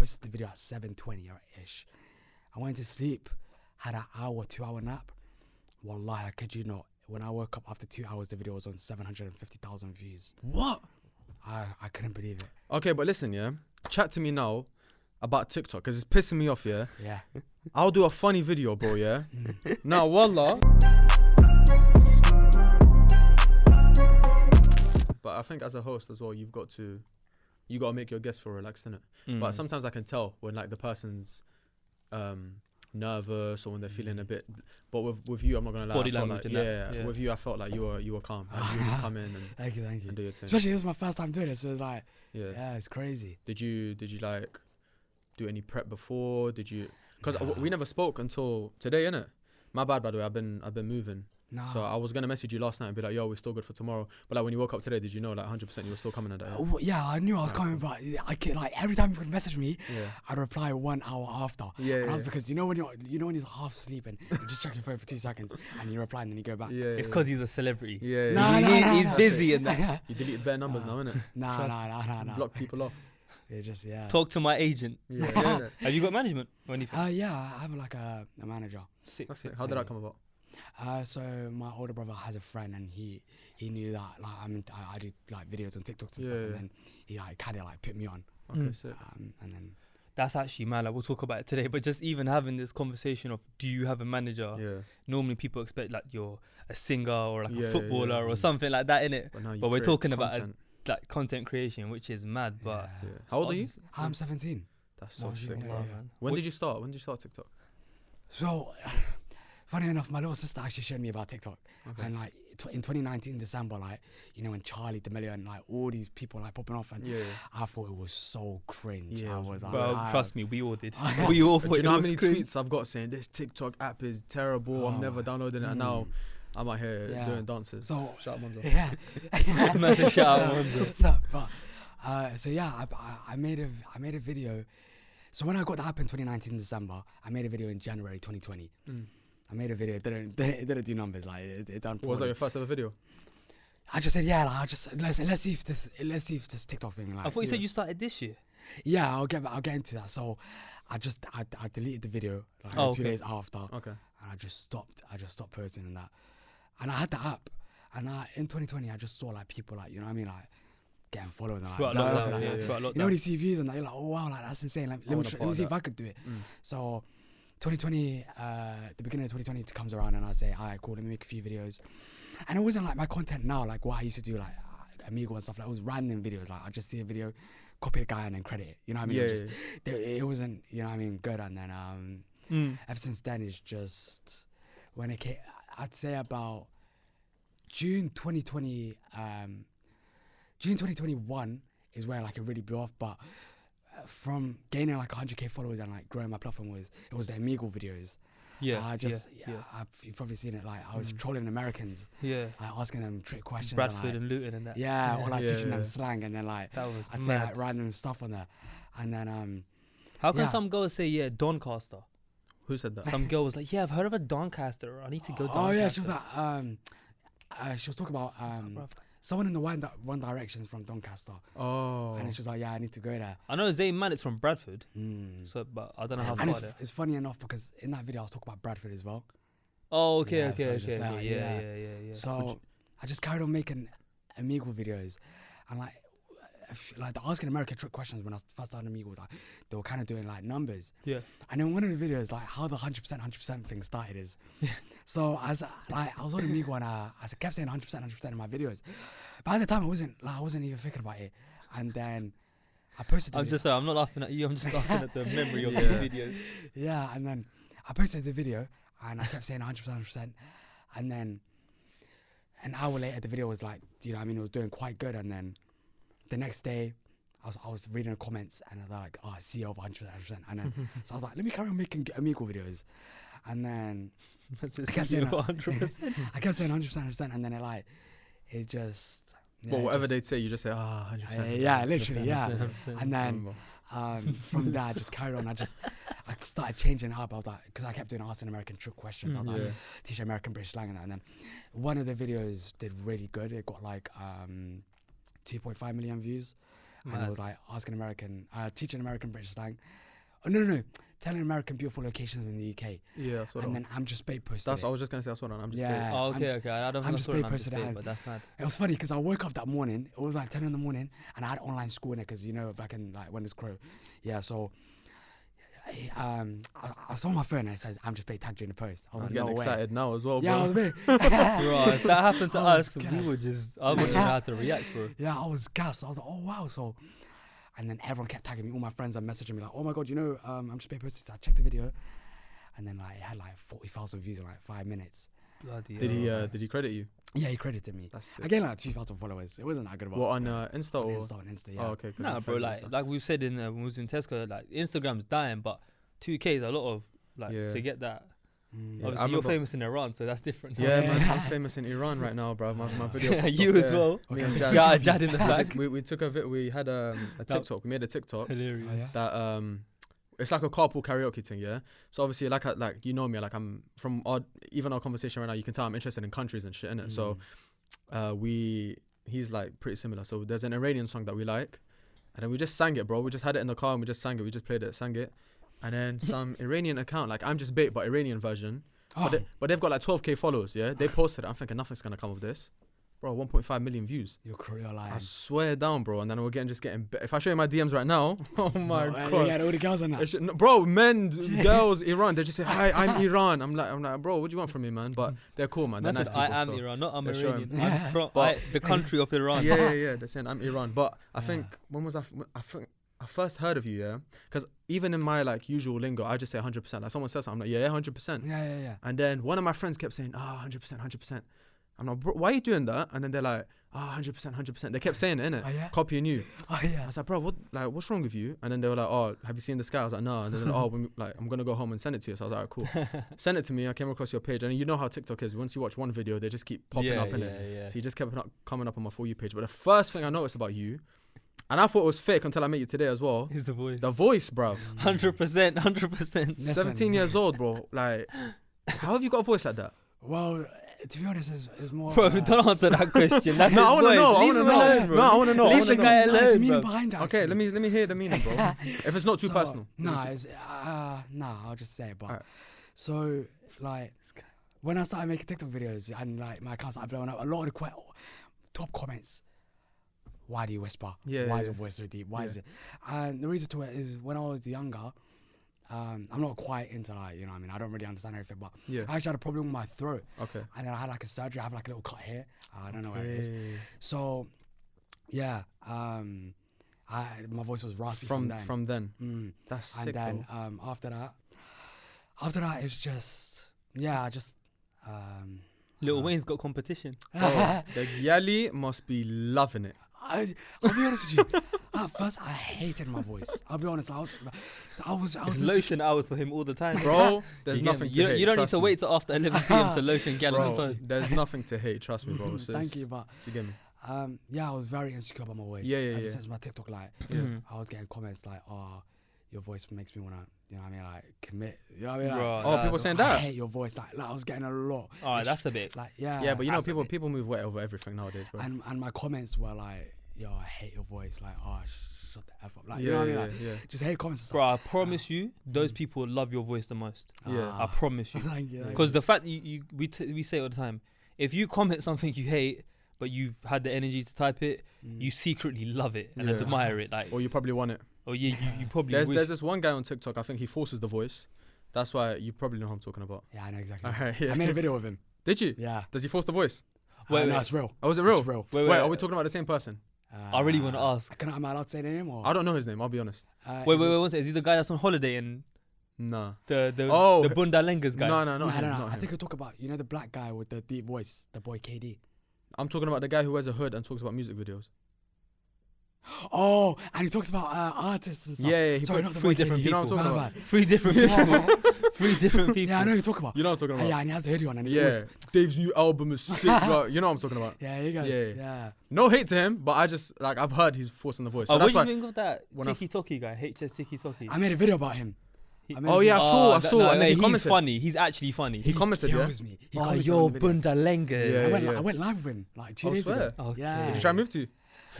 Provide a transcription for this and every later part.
posted the video at 7:20 or ish. I went to sleep, had an 2-hour nap. Wallahi, I kid you not. When I woke up after 2 hours, the video was on 750,000 views. What? I couldn't believe it. Okay, but listen, yeah. Chat to me now about TikTok, because it's pissing me off, yeah. Yeah. I'll do a funny video, bro, yeah. Now, wallah. But I think as a host as well, you got to make your guests feel relaxed, innit? But sometimes I can tell when like the person's nervous or when they're feeling a bit. But with you, I'm not gonna lie. Body I felt language like, yeah. With you, I felt like you were calm. Like you just come in and Thank you. and do your thing. Especially this is my first time doing it, so it's like, Yeah. yeah, it's crazy. Did you like do any prep before? Did you? Because we never spoke until today, innit? My bad, by the way. I've been moving. Nah. So I was gonna message you last night and be like, "Yo, we're still good for tomorrow." But like when you woke up today, did you know like 100% you were still coming at that? Yeah, I knew I was coming, but I could, like, every time you would message me, Yeah. I'd reply 1 hour after. Yeah, and that was yeah. because you know when you're half sleeping, you just check your phone for 2 seconds and you reply and then you go back. Yeah. It's because he's a celebrity. Yeah. Nah, He's busy and that. You delete bare numbers now, innit? Nah. Block people off. It's just, yeah. Talk to my agent. Yeah. Have you got management or anything? Yeah, I have like a manager. Sick. That's it. How did that come about? So my older brother has a friend and he knew that like I do like videos on TikToks and stuff, and then he like kind of like put me on. Okay, sick. And then That's actually mad. Like, we'll talk about it today. But just even having this conversation of, do you have a manager? Yeah. Normally people expect like you're a singer or like Yeah, a footballer yeah. or something like that, innit? But we're talking about content. like content creation, which is mad. But yeah. How old are you? I'm 17. That's so Oh, sick. yeah. man. When did you start? When did you start TikTok? So, funny enough, my little sister actually showed me about TikTok. Okay. And like in 2019 December, like, you know, when Charlie D'Amelio and like all these people like popping off, and Yeah. I thought it was so cringe. Yeah, I it was like, Bro, I- trust me, we all did. We all Do thought you know it how was many cringe. tweets I've got saying this TikTok app is terrible? I'm never downloading it. And now I'm out here Yeah. doing dances. So Shout out Monzo. yeah. Massive shout out, Monzo. So yeah, I made a video. So when I got the app in 2019 December, I made a video in January 2020. I made a video. It didn't do numbers. Like it done. Was that your first ever video? I just said yeah. Like let's see if this TikTok thing. Like I thought you said you started this year. yeah, I'll get into that. So I deleted the video like 2 days after. Okay. And I just stopped posting and that. And I had the app. And in 2020, I just saw like people like, you know what I mean, like getting followers and like, Throughout blah, blah, lockdown, blah, yeah, like, throughout you know lockdown. when you see views and that, you're like, oh wow, like that's insane. Let me see if I could do it. So 2020, the beginning of 2020 comes around and I say, alright, cool, let me make a few videos. And it wasn't like my content now, like what I used to do, like Amigo and stuff. Like it was random videos. Like I just see a video, copy the guy and then credit it. You know what I mean? It wasn't, you know what I mean, good. And then ever since then, it's just when it came, I'd say about June 2020, June 2021 is where like it really blew off. But from gaining like 100k followers and like growing my platform was the Amigo videos. You've probably seen it. Like I was trolling Americans, like asking them trick questions, Bradford and and Luton and that. or like teaching them slang, and then like That was I'd say mad. like random stuff on there, and then How can yeah. some girls say, yeah, Doncaster? Who said that? Some girl was like, yeah, I've heard of a Doncaster. I need to go Doncaster. oh yeah, she was like she was talking about someone in the One Direction's from Doncaster. Oh. And she was like, yeah, I need to go there. I know Zayn Malik's from Bradford, so but I don't know how And far there. it's funny enough because in that video I was talking about Bradford as well. Oh, okay, Yeah, okay, so okay, just that, okay. Yeah. So I just carried on making Amigo videos, and like the asking American trick questions when I first started Amigo, like they were kind of doing like numbers. Yeah. And then one of the videos, like how the 100% thing started is, so I was on Amigo and I kept saying 100% in my videos. By the time I wasn't even thinking about it, and then I posted. The video. I'm not laughing at you. I'm just laughing at the memory of these videos. Yeah, and then I posted the video and I kept saying 100%, and then an hour later the video was like, you know what I mean, it was doing quite good, and then the next day I was reading the comments and they're like, oh, CEO of 100%, and then so I was like, let me carry on making Amigo videos, and then I kept saying 100%. I kept saying 100%, and then it just. But whatever they say, you just say, 100%. Yeah, literally, yeah. 100%. And then from there, I just carried on. I started changing it up. I was like, because I kept doing asking American trick questions. I was like, teach American British slang and that. And then one of the videos did really good. It got like 2.5 million views. and it was like asking American, teaching American British slang. Oh, no, telling American beautiful locations in the UK. Yeah, that's what. And then I'm Just Babe posted. I was just gonna say that's what I'm just. Yeah. Oh, okay. I don't I'm think I Just saw Babe it. I'm posted Just Babe, it. but that's mad. It was funny because I woke up that morning. It was like 10 in the morning, and I had online school in it because back in like when it's Crow. Yeah, so. I saw my phone and it said I'm Just Babe tagged you in the post. I was I'm like, getting no way. excited now as well, bro. Yeah, I was a bit. Bro, if that happened to I was us, we gassed. would just, I wouldn't know how to react, bro. Yeah, I was gassed. I was like, oh wow. So, and then everyone kept tagging me. All my friends are messaging me like, oh my god, I'm Just Babe posted. So I checked the video, and then like it had like 40,000 views in like 5 minutes. Bloody Did he credit you? Yeah, he credited me. That's sick. I gained like 2,000 followers. It wasn't that good. What on Insta on or? Insta, yeah. Oh, okay. Nah, bro, like we said when we was in Tesco, like Instagram's dying, but 2K is a lot of to get that. Mm. Obviously, you're famous in Iran, so that's different. Yeah, man, I'm famous in Iran right now, bro. My video. Yeah, popped you up, as yeah. well. Me and Okay. Jad. Yeah, Jad in the back. We took we had a TikTok. We made a TikTok Hilarious. Oh, yeah? that it's like a carpool karaoke thing, yeah. So obviously, like you know me, like I'm from even our conversation right now, you can tell I'm interested in countries and shit, innit? So he's like pretty similar. So there's an Iranian song that we like, and then we just sang it, bro. We just had it in the car and we just sang it. We just played it, sang it, and then some Iranian account, like I'm Just Babe, but Iranian version. Oh. But they've got like 12k followers, yeah. They posted it. I'm thinking nothing's gonna come of this, bro. 1.5 million views. You're lying. I swear down, bro. And then we're just getting. If I show you my DMs right now, oh my god. Yeah, all the girls on that. No, bro, men, girls, Iran. They just say, "Hi, I'm Iran." I'm like, bro, what do you want from me, man? But they're cool, man. They're That's nice it, people. I am still. Iran, not I'm They're Iranian. showing. I'm from But- the country of Iran. Yeah. They're saying I'm Iran. But I Yeah. think when was I think I first heard of you, yeah. Because even in my like usual lingo, I just say 100%. Like someone says something, I'm like, yeah, 100%. Yeah. And then one of my friends kept saying, 100%. I'm like, bro, why are you doing that? And then they're like, 100%. They kept saying it, innit? Oh, yeah? Copying you. Oh, I yeah. was like, bro, what's wrong with you? And then they were like, oh, have you seen this guy? I was like, no. And then they're like, I'm gonna go home and send it to you. So I was like, all right, cool. Send it to me. I came across your page, and you know how TikTok is. Once you watch one video, they just keep popping up in it. Yeah. So you just kept coming up on my For You page. But the first thing I noticed about you, and I thought it was fake until I met you today as well. He's the voice. The voice, bro. 100%. Listen. 17 years old, bro. Like, how have you got a voice like that? Well, to be honest, it's more. Bro, don't answer that question. That's No, I his want to voice. know. I Leave want to him know. alone, bro. No, I want to know. Leave the guy There's a alone, meaning bro. behind that. Okay, actually. let me hear the meaning, bro. If it's not too personal. Nah, I'll just say it. But Alright. so like when I started making TikTok videos and like my account started blowing up, a lot of the top comments. Why do you whisper? Yeah, Why yeah, is your voice so deep? Why yeah. is it? And the reason to it is when I was younger, I'm not quite into like, you know what I mean? I don't really understand everything, but Yeah. I actually had a problem with my throat. Okay. And then I had like a surgery. I have like a little cut here. I don't know where it is. So, yeah, my voice was raspy from then. From then. Mm. That's And sick, then bro. after that, it's just Lil Wayne's got competition. Bro, the Yali must be loving it. I'll be honest with you. At first, I hated my voice. I'll be honest. I was It's lotion hours for him all the time, Bro, there's You get nothing me? to hate. You don't need trust to me. wait till after 11 p.m. to lotion gal on the Bro, phone. there's nothing to hate. Trust me, bro. It's Thank just- you, but You get me? yeah, I was very insecure about my voice. Yeah, Ever yeah. since my TikTok, like, Yeah. Mhm. I was getting comments like, "Oh, your voice makes me wanna, you know what I mean, like commit." You know what I mean? Like, Bro, Oh, people saying I that? hate your voice. Like I was getting a lot. Alright, that's a bit. Like, yeah. Yeah, but you know, That's a bit. people move weight over everything nowadays, bro. And my comments were like, "Yo, I hate your voice." Like, "Oh, shut the f up." Like, you know what I mean? Like, yeah. just hate comments. And stuff. Bro, I promise you, those people love your voice the most. Yeah. I promise you. Thank you. Because the fact we say all the time, if you comment something you hate, but you've had the energy to type it, you secretly love it and Yeah. admire it. Like, Or you probably want it. you probably There's wish. this one guy on TikTok. I think he forces the voice. That's why you probably know who I'm talking about. Yeah, I know exactly. Alright, yeah. I made a video with him. Did you? Yeah. Does he force the voice? Wait, No, wait. it's real. Oh, is it real? It's real. Wait, Wait, are we talking about the same person? I really wanna ask. Am I allowed to say the name? Or? I don't know his name. I'll be honest. Wait, is wait, it- one second. Is he the guy that's on holiday and Nah. the Oh, Bundalengas guy? No, No, not him. no. Not I him. think I talk about the black guy with the deep voice, the boy KD. I'm talking about the guy who wears a hood and talks about music videos. Oh, and he talks about artists and stuff. Yeah, he Sorry, puts not the three boy different KD. You know what I'm My talking bad. about? 3 different people. 3 different people. Yeah, I know who you talk about. You know what I'm talking about? Yeah, and he has a hoodie on and he Yeah. always, Dave's new album is sick. Bro. You know what I'm talking about? yeah, he goes, Yeah. yeah. No hate to him, but I just like I've heard he's forcing the voice. So Oh, what that's do you why. think of that when I- Tiki Toki guy? HS Tiki Toki. I made a video about him. I made Oh a yeah, video- I saw, and then he he's commented. funny. He's actually funny. He commented, yeah. kills me. He Oh, commented yo, on the video. Bundalengas. Yeah, I went live with him like 2 I days swear. ago. Okay. Yeah. Did you try and move to you?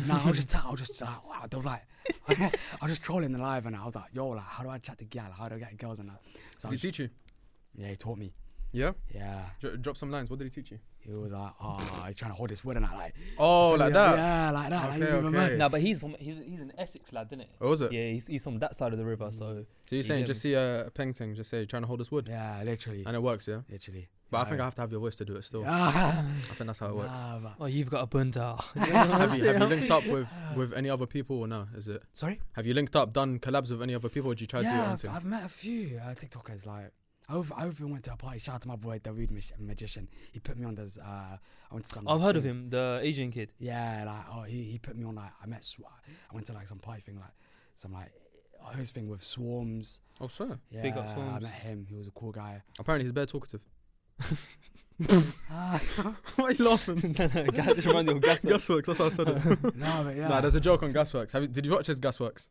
No, I was just like, wow. There was like, I was just trolling the live, and I was like, yo, like, how do I chat to gal? How do I get girls and that? So Did he teach you? Yeah, he taught me. Yeah. Yeah. Drop some lines. What did he teach you? He was like, oh, you're trying to hold this wood and that, like. Oh, So like yeah, that. Yeah, like that. Okay, like, he's even mad. okay. No, but he's an Essex lad, isn't it? Oh, was it? Yeah, he's from that side of the river, so. So you're saying just see a peng thing, just say you're trying to hold this wood, Yeah, literally. and it works, yeah. Literally. But I think I have to have your voice to do it still. Yeah. I think that's how it works. Nah, but- Oh, you've got a bunda. have you linked up with any other people or no? Is it? Sorry? Have you linked up, done collabs with any other people, or did you try to do your Yeah, own thing? I've met a few TikTokers. Like, I even went to a party. Shout out to my boy, the Weed Magician. He put me on this. I went to some. I've like, heard of thing. him, the Asian kid. Yeah, like, oh, he put me on, like, I went to like some party thing, like some like host thing with Swarms. Oh, sir. Yeah, Big up I Swarms. met him. He was a cool guy. Apparently he's bare talkative. Ah, Why are you laughing? Just remind you of Gasworks. Gasworks, that's how I said it. no, but yeah. Nah, there's a joke on Gasworks. Did you watch his Gasworks?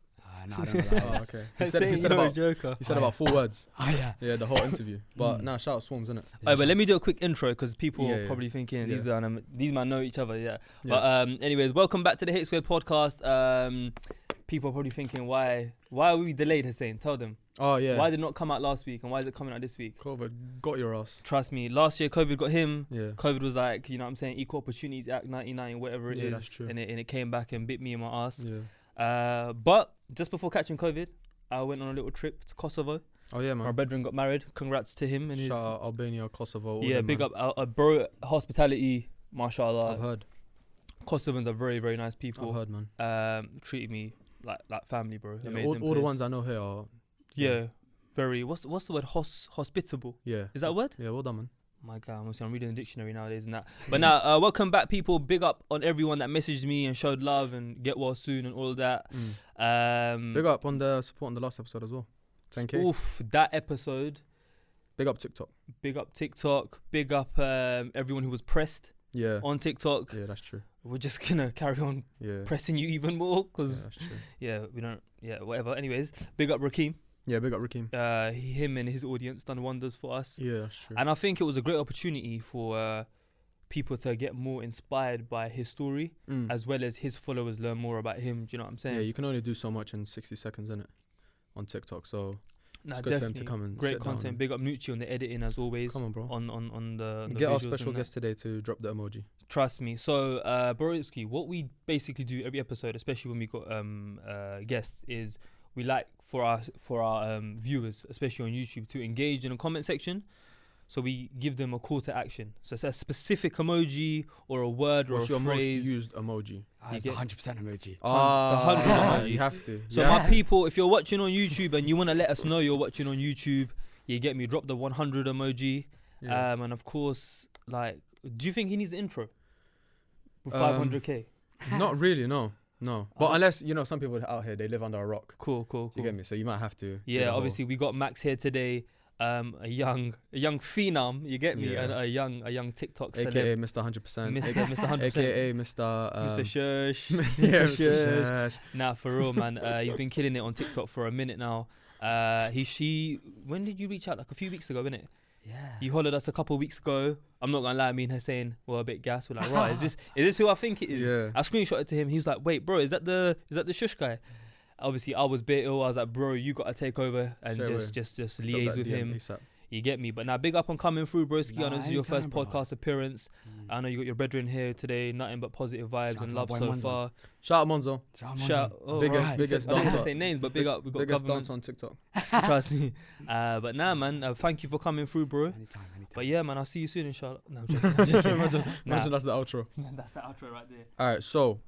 No, I don't know. What that Oh, is. okay. Saying He said you're a about joker. he said about 4 words. Oh yeah. Yeah, the whole interview. But nah, shout out Swarms, innit? Alright, but let me do a quick intro because people Yeah, are yeah. probably thinking Yeah. these man know each other, yeah. Yeah. But anyways, welcome back to the Hate Squared podcast. People are probably thinking why are we delayed, Hussein? Tell them. Oh yeah. Why did it not come out last week and why is it coming out this week? COVID got your ass. Trust me, last year COVID got him. Yeah. COVID was like, you know what I'm saying, Equal Opportunities Act 99, whatever it Yeah, is. that's true. And it came back and bit me in my ass. Yeah. But just before catching COVID, I went on a little trip to Kosovo. Oh yeah, My man. brethren got married. Congrats to him and his. Shout out Albania, Kosovo. all Yeah, them, big man. up, bro. Hospitality, mashallah. I've heard. Kosovans are very, very nice people. I've heard, man. Treated me like family, bro. Yeah, Amazing. all the place. ones I know here are. Yeah, very. What's the word? Hospitable. Yeah. Is that a word? Yeah, well done, man. My God, I'm reading the dictionary nowadays and that. But now, welcome back, people. Big up on everyone that messaged me and showed love and get well soon and all of that. Big up on the support on the last episode as well. 10K. Oof, that episode. Big up TikTok. Big up TikTok. Big up everyone who was pressed Yeah. on TikTok. Yeah, that's true. We're just gonna carry on Yeah. pressing you even more Yeah, because that's true. we don't. Yeah, whatever. Anyways, big up Rakeem. Yeah, big up Rakeem. Him and his audience done wonders for us. Yeah, that's true. And I think it was a great opportunity for people to get more inspired by his story, as well as his followers learn more about him. Do you know what I'm saying? Yeah, you can only do so much in 60 seconds, innit? On TikTok, so Nah, it's good for him definitely. to come and Great sit down content. and- Up Nucci on the editing as always. Come on, bro. On the Get our visuals special and that. guest today to drop the emoji. Trust me. So, Borowski, what we basically do every episode, especially when we got guests, is we like for our viewers, especially on YouTube, to engage in a comment section. So we give them a call to action. So it's a specific emoji or a word What's or your a most phrase. used emoji? It's You the get- 100% emoji. the 100 emoji. You have to. So yeah. my people, if you're watching on YouTube and you want to let us know you're watching on YouTube, you get me. Drop the 100 emoji. Yeah. And of course, like, do you think he needs an intro? With Um, 500k. Not really, no. But unless, some people out here, they live under a rock. Cool. You get me? So you might have to. do Yeah, the whole- obviously we got Max here today. A young phenom, you get me? Yeah. A young TikTok celeb. AKA Mr. 100%. Mr. 100%. AKA Mr. Mr. Shush. Yeah, Mr. Mr. Shush. Shush. Nah, for real, man. He's been killing it on TikTok for a minute now. When did you reach out? Like a few weeks ago, innit? Yeah. You hollered us a couple of weeks ago. I'm not gonna lie, me and Hussein were a bit gassed. We're like, right, is this who I think it is? Yeah. I screenshotted to him. He was like, wait, bro, is that the Shush guy? Obviously, I was bit ill. I was like, bro, you gotta take over and Straight away. just Drop liaise that with DM him. ASAP. You get me? But now, big up on coming through, broski. I know Nah, this is your first anytime, brother. podcast appearance. I know you got your brethren here today. Nothing but positive vibes Shout and out love to my so boy Monzo. far. Shout out Monzo. Shout, oh, Biggest- right. biggest I didn't dancer. say names, but big up. We got Biggest governments. dance on TikTok. Trust me. But nah, man. Thank you for coming through, bro. Anytime. But yeah, man, I'll see you soon, inshallah. No, I'm joking. I'm joking. Imagine that's the outro. That's the outro right there. All right, so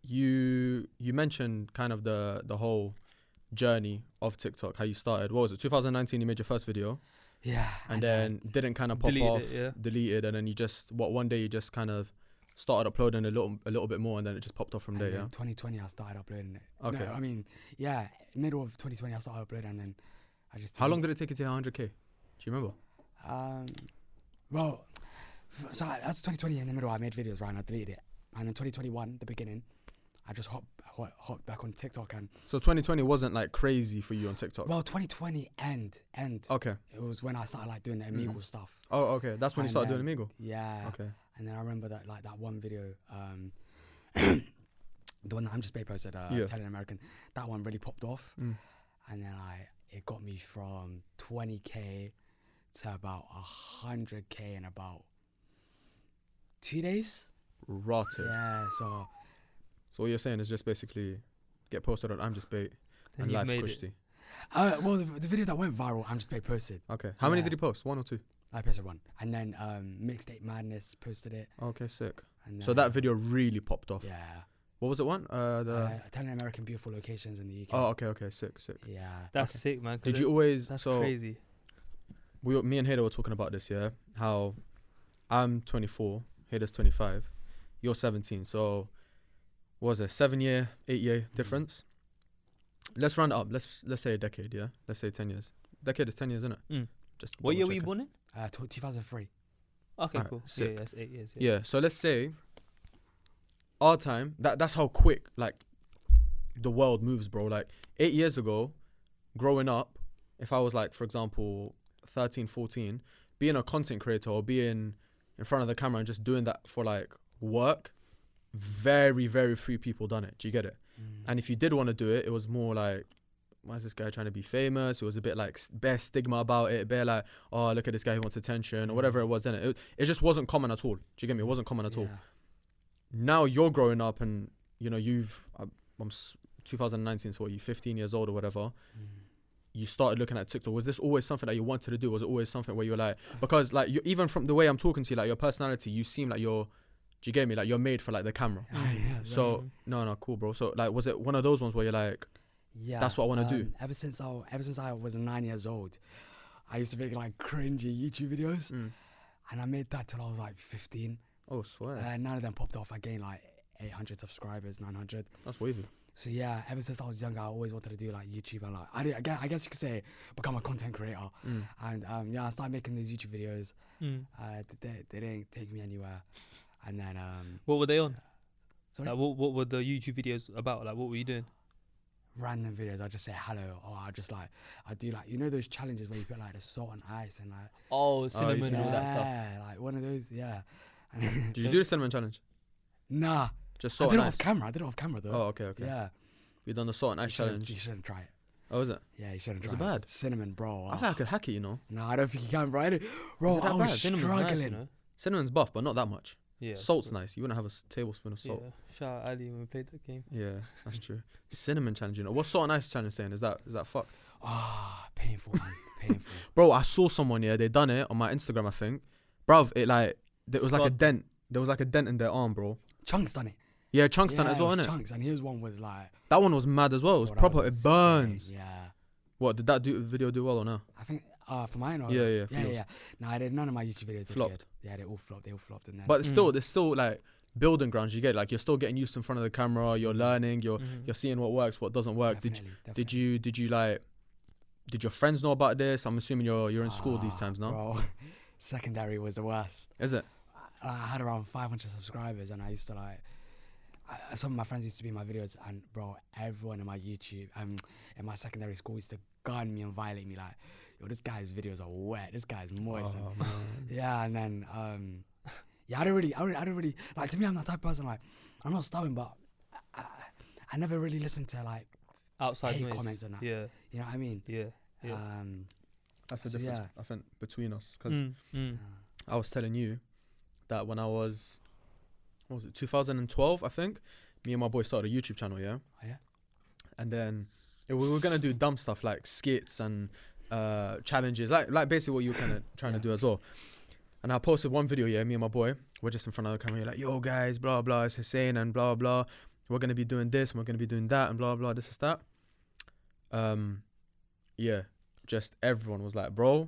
you mentioned kind of the whole journey of TikTok, how you started. What was it? 2019, you made your first video, Yeah. and then didn't kind of pop Deleted off, it, yeah. deleted, and then you just one day you just kind of started uploading a little bit more, and then it just popped off from And there. then Yeah. 2020, I started uploading it. Okay. No, I mean, yeah, middle of 2020, I started uploading, and then I just. How long did it take you to hit 100k? Do you remember? Well, so that's 2020 in the middle. I made videos, right, and I deleted it. And in 2021, the beginning, I just hopped back on TikTok, and So 2020 wasn't like crazy for you on TikTok. well, 2020 end. Okay. It was when I started like doing the Amigo stuff. Oh, okay. That's when you And started then- doing Amigo. Yeah. Okay. And then I remember that like that one video, the one that I'm just posted, Yeah. Italian American, that one really popped off. Mm. And then it got me from 20k to about 100k in about 2 days. Rotted. Yeah, so So what you're saying is just basically get posted on I'm Just Bait Then and you've life's made cushy. it. well, the video that went viral, I'm just posted. Okay. How many Yeah. did he post? 1 or 2? I posted one, and then Mixtape Madness posted it. Okay, sick. And So that video really popped off. yeah, What was it one? Italian American beautiful locations in the UK. Oh, okay, sick. Yeah, That's Okay. sick, man. 'cause Did you always? That's so crazy. me and Hader were talking about this, yeah. How I'm 24, Hader's 25, you're 17. So what was it 7-year, 8-year difference? Let's round it up. Let's say a decade, yeah. Let's say 10 years. Decade is 10 years, isn't it? Mm. Just What year double were you checking. born in? 2003. Okay, Alright, cool. sick. Yeah, that's 8 years. Yeah. Yeah. So let's say our time. That's how quick like the world moves, bro. Like 8 years ago, growing up, if I was like, for example, 13, 14, being a content creator or being in front of the camera and just doing that for like work, very, very few people done it. Do you get it? And if you did want to do it, it was more like, why is this guy trying to be famous? It was a bit like bare stigma about it, bare like, oh, look at this guy who wants attention or whatever it was. In it just wasn't common at all. Do you get me? It wasn't common at all. Now you're growing up and you know I'm 2019, so what, you 15 years old or whatever. You started looking at TikTok. Was this always something that you wanted to do? Was it always something where you're like, because like you, even from the way I'm talking to you, like your personality, you seem like you're, do you get me? Like you're made for like the camera. So no, cool, bro. So like, was it one of those ones where you're like, Yeah, that's what I want to do? Ever since I was 9 years old, I used to make like cringy YouTube videos, and I made that till I was like 15. Oh, swear. None of them popped off. I gained like 800 subscribers, 900. That's wavy. So yeah, ever since I was younger, I always wanted to do like YouTube and like I guess you could say become a content creator. And yeah, I started making these YouTube videos. They didn't take me anywhere. And then What were they on? Sorry? Like, what were the YouTube videos about? Like, what were you doing? Random videos. I just say hello, or I just like I do like, you know, those challenges where you put like the salt and ice and like Oh, cinnamon and all that stuff. Yeah, like one of those. Yeah. Did you do the cinnamon challenge? Nah, Just I salt did and it ice. off camera. I did it off camera though. Oh, okay. Yeah. You done the salt and ice challenge. You shouldn't try it. Oh, is it? Yeah, you shouldn't Was try it bad? Cinnamon, bro. I think I could hack it, you know. No, I don't think you can, bro. Bro, it that I was bad? Cinnamon's struggling. nice, you know? Cinnamon's buff, but not that much. Yeah. Salt's nice. You wouldn't have a tablespoon of Yeah. salt. Shout out Ali when we played that game. Yeah, that's true. Cinnamon challenge, you know. What's salt and ice challenge saying? Is that fucked? Painful, man. Painful. Bro, I saw someone, yeah, they done it on my Instagram, I think. Bruv, it like, there was like a Scarred. dent. There was like a dent in their arm, bro. Chunks done it. Yeah, Chunks done it as well, it was innit? Chunks, and his one was like. That one was mad as well. It was bro, that proper, was it burns. insane, Yeah. What, did that video do well or no? I think for mine or Yeah, yeah, yours. yeah. No, I did none of my YouTube videos did Flopped. good. Yeah, they all flopped. And then But it's still, there's still like building grounds, you get it. Like you're still getting used in front of the camera, you're learning, you're seeing what works, what doesn't work. definitely. Did you like, did your friends know about this? I'm assuming you're in school these times now. Bro, secondary was the worst. Is it? I had around 500 subscribers, and I used to like. Some of my friends used to be in my videos, and bro, everyone in my YouTube, in my secondary school used to gun me and violate me like, yo, this guy's videos are wet, this guy's moist. Oh, And, man. yeah, and then yeah, I don't really like. To me, I'm that type of person. Like, I'm not stubborn, but I never really listen to like Outside hate noise. comments and that. Yeah. You know what I mean? Yeah. That's the So, difference, yeah. I think, between us. Because Mm. I was telling you that when I was, what was it, 2012, I think, me and my boy started a YouTube channel, yeah? Oh, yeah? And then we were going to do dumb stuff like skits and challenges, like basically what you were kind of trying to do as well. And I posted one video, yeah, me and my boy, we're just in front of the camera, like, yo, guys, blah, blah, it's Hussein and blah, blah. We're going to be doing this and we're going to be doing that and blah, blah, this is that. Yeah, just everyone was like, bro,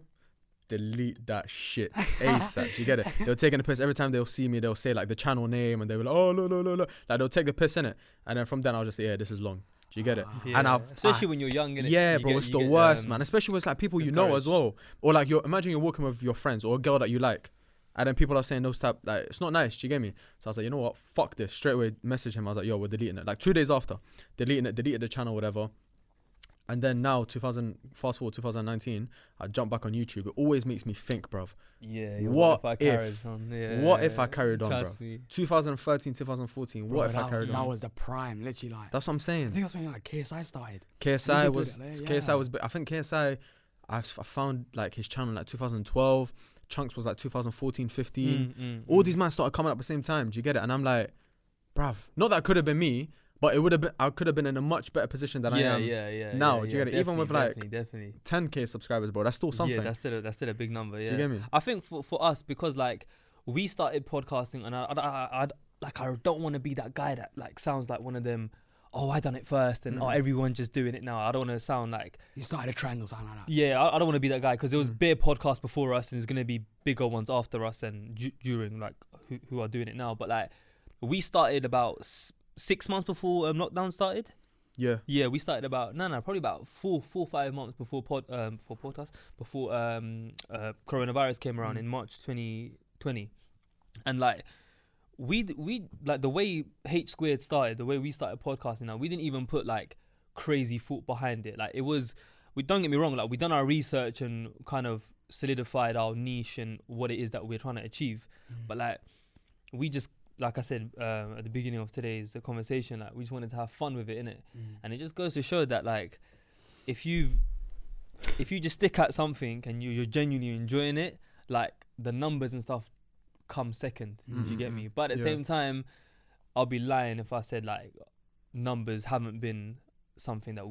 delete that shit ASAP. Do you get it? They were taking the piss. Every time they'll see me, they'll say like the channel name and they were like, oh, look. Like they'll take the piss in it. And then from then I'll just say, yeah, this is long. Do you get it? Yeah. And especially when you're young, innit? yeah, You bro, get- it's you the get, worst, man. Especially when it's like people you know as discouraged. well. Or like imagine you're walking with your friends or a girl that you like. And then people are saying those type, like, it's not nice. Do you get me? So I was like, you know what? Fuck this. Straight away message him. I was like, yo, we're deleting it. Like 2 days after, deleted the channel, whatever. And then now, fast forward 2019, I jump back on YouTube. It always makes me think, bruv. Yeah. What if I carried on? Yeah. What if I carried on, Trust bro? me. 2013, 2014. Bro, What if I carried that on? was the prime, literally. Like, That's what I'm I saying. think that's when like KSI started. KSI Nigga was did it, KSI yeah. was. I think KSI. I found like his channel like 2012. Chunks was like 2014, 15. All these man started coming up at the same time. Do you get it? And I'm like, bruv, not that could have been me, but it would have been. I could have been in a much better position than I am now. Do you get it? Even with like definitely 10k subscribers, bro, that's still something. Yeah, that's still a big number. Yeah. Do you get me? I think for us, because like we started podcasting, and I don't want to be that guy that like sounds like one of them. Oh, I done it first, and everyone just doing it now. I don't want to sound like You started a trend or something like that. yeah. I don't want to be that guy, because there was big podcasts before us, and there's gonna be bigger ones after us and during like who are doing it now. But like we started about 6 months before lockdown started. Yeah. Yeah, we started about probably about 4-5 months before coronavirus came around in March 2020, and like we like the way H Squared started, the way we started podcasting now, we didn't even put like crazy thought behind it. Like it was, we don't get me wrong, like we done our research and kind of solidified our niche and what it is that we're trying to achieve, but like we just, like I said at the beginning of today's conversation, like we just wanted to have fun with it, innit? And it just goes to show that like if you just stick at something and you're genuinely enjoying it, like the numbers and stuff come second. Do you get me? But at the same time, I'll be lying if I said like numbers haven't been something that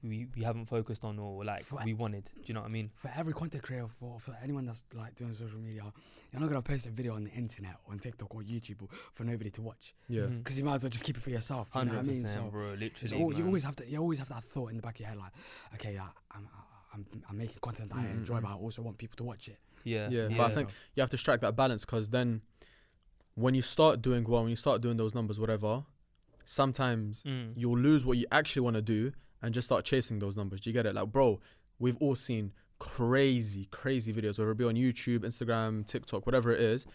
we haven't focused on or like we wanted. Do you know what I mean? For every content creator, for anyone that's like doing social media, you're not gonna post a video on the internet, on TikTok or YouTube for nobody to watch. Yeah. Because you might as well just keep it for yourself. You know what I mean? So bro, literally, you always have that thought in the back of your head, like, okay, I'm making content that I enjoy, but I also want people to watch it. Yeah. But I think you have to strike that balance, because then when you start doing well, when you start doing those numbers, whatever, sometimes you'll lose what you actually want to do and just start chasing those numbers. Do you get it? Like, bro, we've all seen crazy videos, whether it be on YouTube, Instagram, TikTok, whatever it is,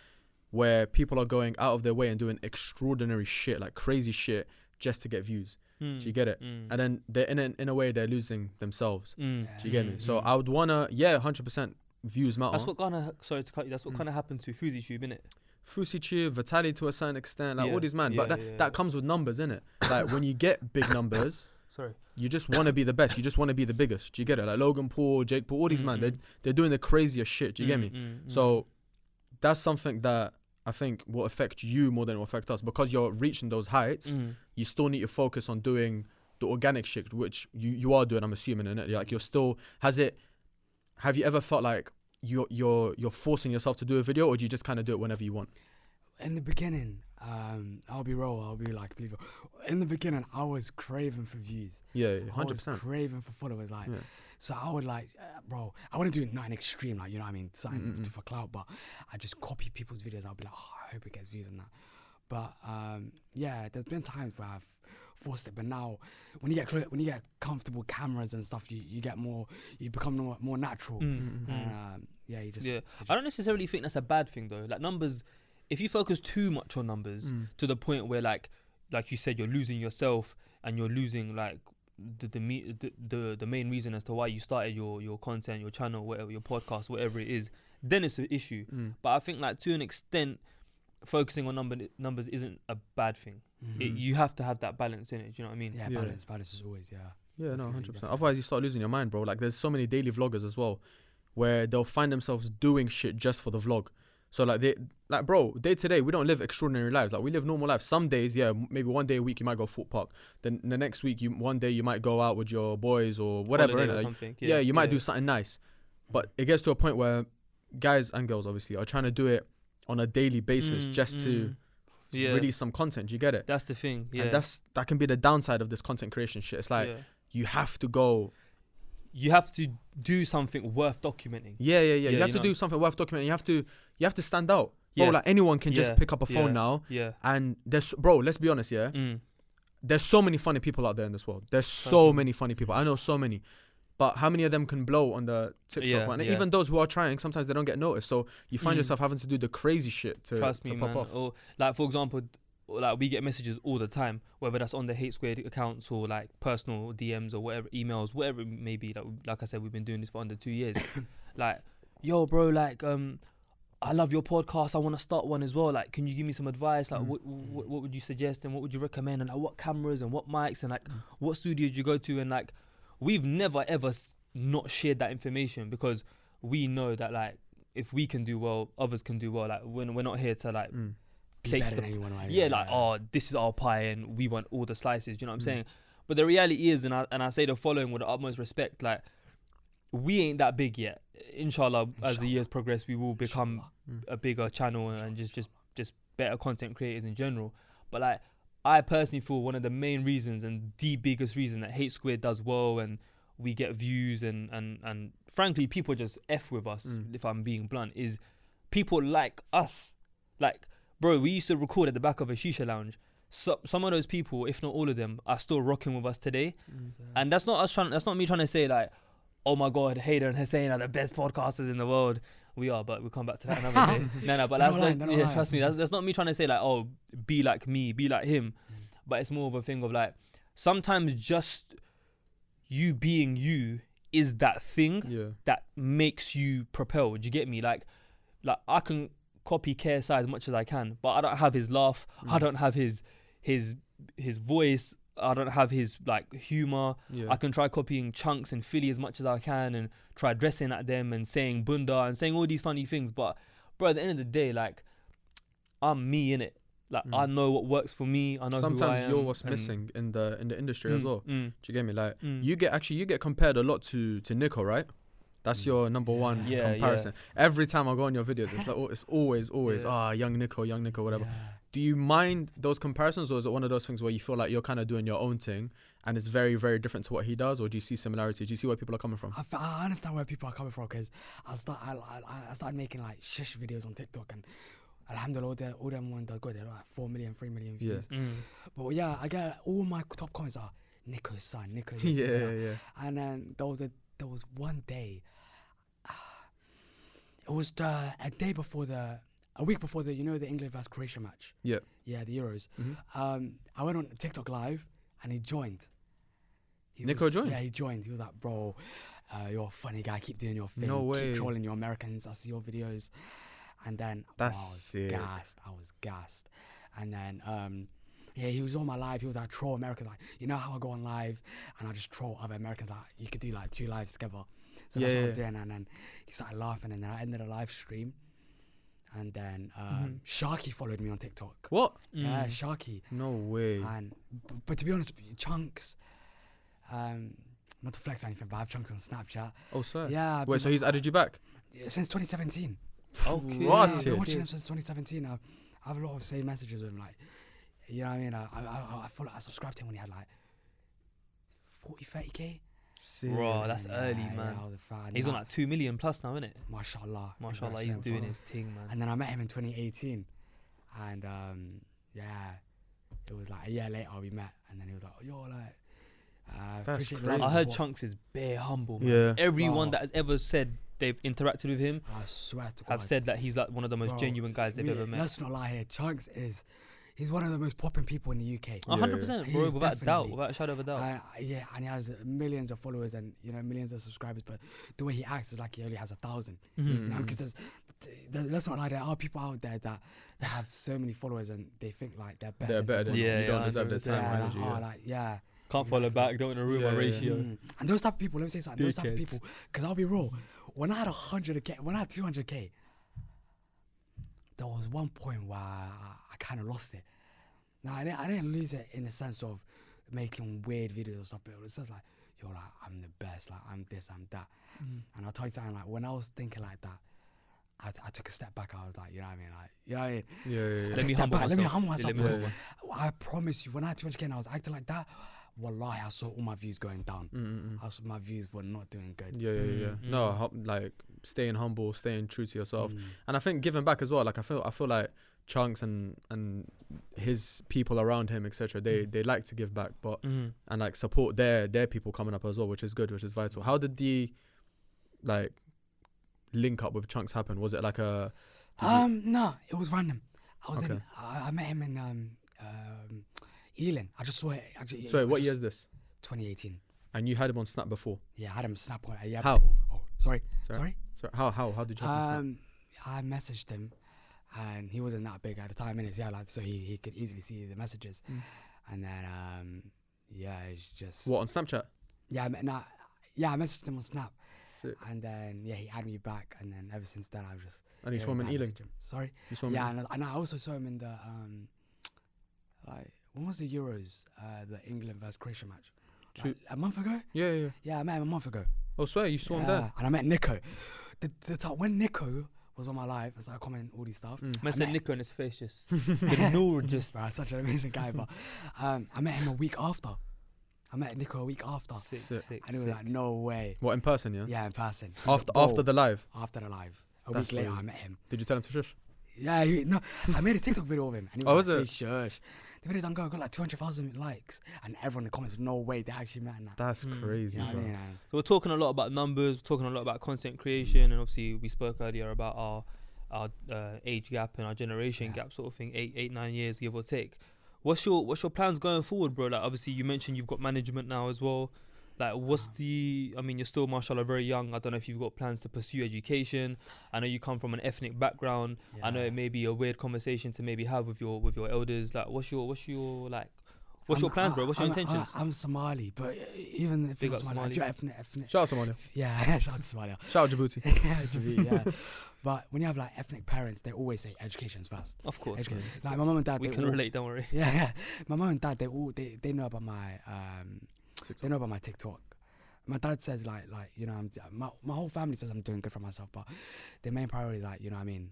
where people are going out of their way and doing extraordinary shit, like crazy shit, just to get views. Do you get it? And then they're in a way they're losing themselves. Do you get me? So I would wanna 100% views matter. That's what kind of that's what kind of happened to FusiTube, innit? FusiTube, Vitaly to a certain extent, like all these man, but that comes with numbers, innit? Like when you get big numbers, you just want to be the best. You just want to be the biggest. Do you get it? Like Logan Paul, Jake Paul, all these man, they're doing the craziest shit. Do you get me? So that's something that I think will affect you more than it will affect us, because you're reaching those heights. You still need to focus on doing the organic shit, which you are doing. I'm assuming, innit? Like you're still. Have you ever felt like you're forcing yourself to do a video, or do you just kind of do it whenever you want? In the beginning, I'll be like, in the beginning, I was craving for views. Yeah, 100%. I was craving for followers, like. Yeah. So I would like, bro, I wouldn't do nothing extreme, like, you know what I mean, something for clout, but I just copy people's videos. I'll be like, oh, I hope it gets views and that. But yeah, there's been times where I've forced it, but now when you get comfortable cameras and stuff, you become more natural. And you just I don't necessarily think that's a bad thing though. Like numbers, if you focus too much on numbers to the point where like you said, you're losing yourself and you're losing like the main reason as to why you started your content, your channel, whatever, your podcast, whatever it is, then it's an issue. But I think like to an extent, focusing on numbers isn't a bad thing. You have to have that balance in it. Do you know what I mean? Yeah, balance is always Yeah, no, 100%. Otherwise, you start losing your mind, bro. Like, there's so many daily vloggers as well, where they'll find themselves doing shit just for the vlog. So like bro, day to day, we don't live extraordinary lives. Like we live normal lives. Some days, maybe one day a week you might go Fort Park. Then the next week, one day you might go out with your boys or whatever. Or something. You might do something nice. But it gets to a point where guys and girls obviously are trying to do it on a daily basis just to release some content. You get it? That's the thing. Yeah. And that can be the downside of this content creation shit. It's like you have to go. You have to do something worth documenting. Yeah. You have to do something worth documenting. You have to stand out. Bro, like anyone can just pick up a phone now. Yeah. And let's be honest, there's so many funny people out there in this world. There's so many funny people. I know so many. But how many of them can blow on the TikTok one? And even those who are trying, sometimes they don't get noticed. So you find yourself having to do the crazy shit to pop off. Or like, for example, like we get messages all the time, whether that's on the Hate Squared accounts or like personal DMs or whatever, emails, whatever it may be. Like I said, we've been doing this for under 2 years. Like, yo, bro, like, I love your podcast. I want to start one as well. Like, can you give me some advice? Like, what would you suggest and what would you recommend? And like, what cameras and what mics and like, what studio did you go to? And like, we've never ever not shared that information because we know that like, if we can do well, others can do well. Like, we're not here to like, Be better than anyone, right? yeah, like, oh, this is our pie and we want all the slices. You know what I'm saying? But the reality is, and I say the following with the utmost respect, like, we ain't that big yet. Inshallah, as the years progress, we will become a bigger channel and just better content creators in general. But like, I personally feel one of the main reasons and the biggest reason that Hate Squared does well and we get views and frankly people just F with us, if I'm being blunt, is people like us. Like, bro, we used to record at the back of a shisha lounge. So some of those people, if not all of them, are still rocking with us today. And that's not me trying to say like, oh my God, Hader and Hussein are the best podcasters in the world. We are, but we'll come back to that another day. No, but trust me, that's not me trying to say like, oh, be like me, be like him. But it's more of a thing of like, sometimes just you being you is that thing that makes you propel. Do you get me? Like I can copy KSI as much as I can, but I don't have his laugh. I don't have his voice. I don't have his like humor. I can try copying Chunks and Philly as much as I can and try dressing at them and saying bunda and saying all these funny things. But bro, at the end of the day, like, I'm me, innit? Like, I know what works for me. I know sometimes who I am. You're what's missing in the industry as well. Do you get me? Like, you get compared a lot to Nico, right? That's your number one comparison. Every time I go on your videos, it's like it's always young Nico, whatever. Do you mind those comparisons, or is it one of those things where you feel like you're kind of doing your own thing and it's very, very different to what he does, or do you see similarity? Do you see where people are coming from? I understand where people are coming from because I started making like shush videos on TikTok and alhamdulillah, all them ones are good. They're like 4 million, 3 million views. But yeah, I get all my top comments are Nico's son, Nico's yeah. And then there was one day. It was a week before the the England vs Croatia match. Yeah, the Euros. I went on TikTok live and he joined. Nico joined? Yeah, he joined. He was like, bro, you're a funny guy. Keep doing your thing. No way. Keep trolling your Americans. I see your videos. And then I was gassed. And then he was on my live. He was like, troll Americans. Like, you know how I go on live and I just troll other Americans. Like, you could do like 2 lives together. So that's what I was doing. And then he started laughing. And then I ended the live stream. And then Sharky followed me on TikTok. What? Yeah, Sharky. No way. But to be honest, Chunks, not to flex or anything, but I have Chunks on Snapchat. Oh, sir. Yeah. Wait, so he's added you back? Yeah, since 2017. Okay. What? Yeah, I've been watching him since 2017. I have a lot of same messages with him. Like, you know what I mean? I subscribed to him when he had like 40, 30K. Bro, that's early, man. I was a fan. He's on like 2 million plus now, isn't it? Mashallah. Mashallah, he's doing his thing, man. And then I met him in 2018, and it was like a year later we met, and then he was like, "Yo, like, appreciate the love I and heard support." Chunks is bare humble, man. Yeah. Everyone that has ever said they've interacted with him, I swear to God, have said that he's like one of the most genuine guys they've ever met. Let's not lie here. Chunks he's one of the most popping people in the UK. 100%, bro, without a doubt, without a shadow of a doubt. Yeah, and he has millions of followers and millions of subscribers. But the way he acts is like he only has 1,000. Because let's not lie, there are people out there that have so many followers and they think like they're better. They're better than you don't deserve their time or energy. Can't follow back, don't want to ruin my ratio. And those type of people, let me say something. Those type of people, because I'll be real. When I had 100K, when I had 200K, there was one point where I kind of lost it. Now I didn't lose it in the sense of making weird videos and stuff, but it was just like, yo, like, I'm the best, like, I'm this, I'm that. And I'll tell you something, like, when I was thinking like that, I took a step back. I was like, you know what I mean? Like, you know what I mean? Yeah. Let me humble myself because I promise you, when I had 200K and I was acting like that, wallahi, I saw all my views going down. I saw my views were not doing good. Yeah. No, like staying humble, staying true to yourself, and I think giving back as well. Like I feel like Chunks and his people around him, etc. They like to give back, but and like support their people coming up as well, which is good, which is vital. How did the like link up with Chunks happen? Was it like a no, it was random. I met him in Elin. I just saw it. Actually, Sorry, what year is this? 2018. And you had him on Snap before? Yeah, I had him snap on. Yeah, How? before. Oh, sorry. Sorry? How did you have him I messaged him, and he wasn't that big at the time, innit? Yeah, like so he could easily see the messages, and then yeah, it's just What, on Snapchat? yeah, I messaged him on Snap, Sick. and then yeah, he added me back, and then ever since then I've just And you saw him in Ealing? Sorry, You saw him yeah, in and I also saw him in the like when was the Euros, the England versus Croatia match? Like, a month ago? Yeah. Yeah, I met him a month ago. Oh, swear, you saw him there? And I met Nico. When Nico was on my live, as I comment all these stuff. I said Nico in his face just the Noor just Bro, such an amazing guy. But I met him a week after. I met Nico a week after. sick. And it was like, no way. What, in person, yeah? Yeah, in person. After the live? After the live. A That's week later, crazy. I met him. Did you tell him to shush? Yeah, no, I made a TikTok video of him. And he Oh, was was like, it? say shush. The video done got like 200,000 likes. And everyone in the comments, no way, they actually met him. That's crazy, You know what I bro. mean? So we're talking a lot about numbers, we're talking a lot about content creation, and obviously we spoke earlier about our age gap and our generation gap sort of thing, 9 years give or take. What's your plans going forward, bro? Like obviously you mentioned you've got management now as well. Like you're still mashallah very young. I don't know if you've got plans to pursue education. I know you come from an ethnic background. I know it may be a weird conversation to maybe have with your elders. Like what's your plans, bro? What's your intentions? I'm Somali, but even if Big you're up Somali, if you're ethnic. Shout out Somalia. Yeah, shout out to Somalia. Shout out Djibouti. Yeah, Djibouti, yeah. But when you have like ethnic parents, they always say education's first. Of course. Education. Like my mum and dad, We can relate, don't worry. Yeah. My mum and dad, they know about my they know about my TikTok. My dad says like you know my whole family says I'm doing good for myself, but the main priority is like, you know what I mean,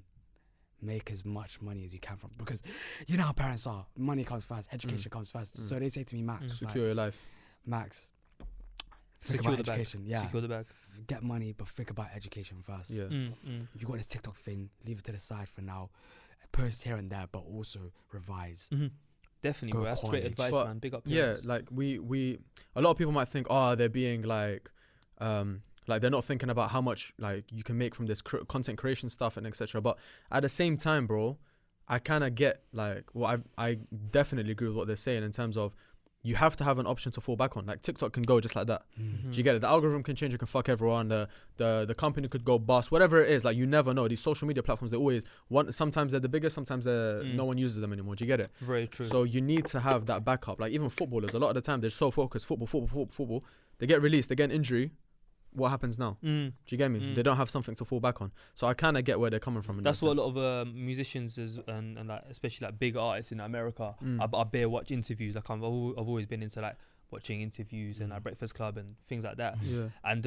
make as much money as you can from, because you know how parents are. Money comes first, education comes first. So they say to me, Max, Secure your life. Max, think Secure about the education. bag. Yeah. Secure the bag. Get money, but think about education first. Yeah. If you got this TikTok thing, leave it to the side for now. Post here and there, but also revise. Definitely, Go bro. That's great college. advice, But man. Big up Yeah, parents. like we a lot of people might think, oh, they're being like they're not thinking about how much like you can make from this content creation stuff and etc. But at the same time, bro, I kind of get like, well, I definitely agree with what they're saying in terms of you have to have an option to fall back on. Like TikTok can go just like that. Do you get it? The algorithm can change. It can fuck everyone. The company could go bust. Whatever it is, like you never know. These social media platforms, they always sometimes they're the biggest. Sometimes no one uses them anymore. Do you get it? Very true. So you need to have that backup. Like even footballers, a lot of the time they're so focused, football. They get released, they get an injury. What happens now? Do you get me? They don't have something to fall back on. So I kind of get where they're coming from. That's what a lot of musicians and like, especially like big artists in America, I bear watch interviews. Like I've always been into like watching interviews and like Breakfast Club and things like that. Yeah. And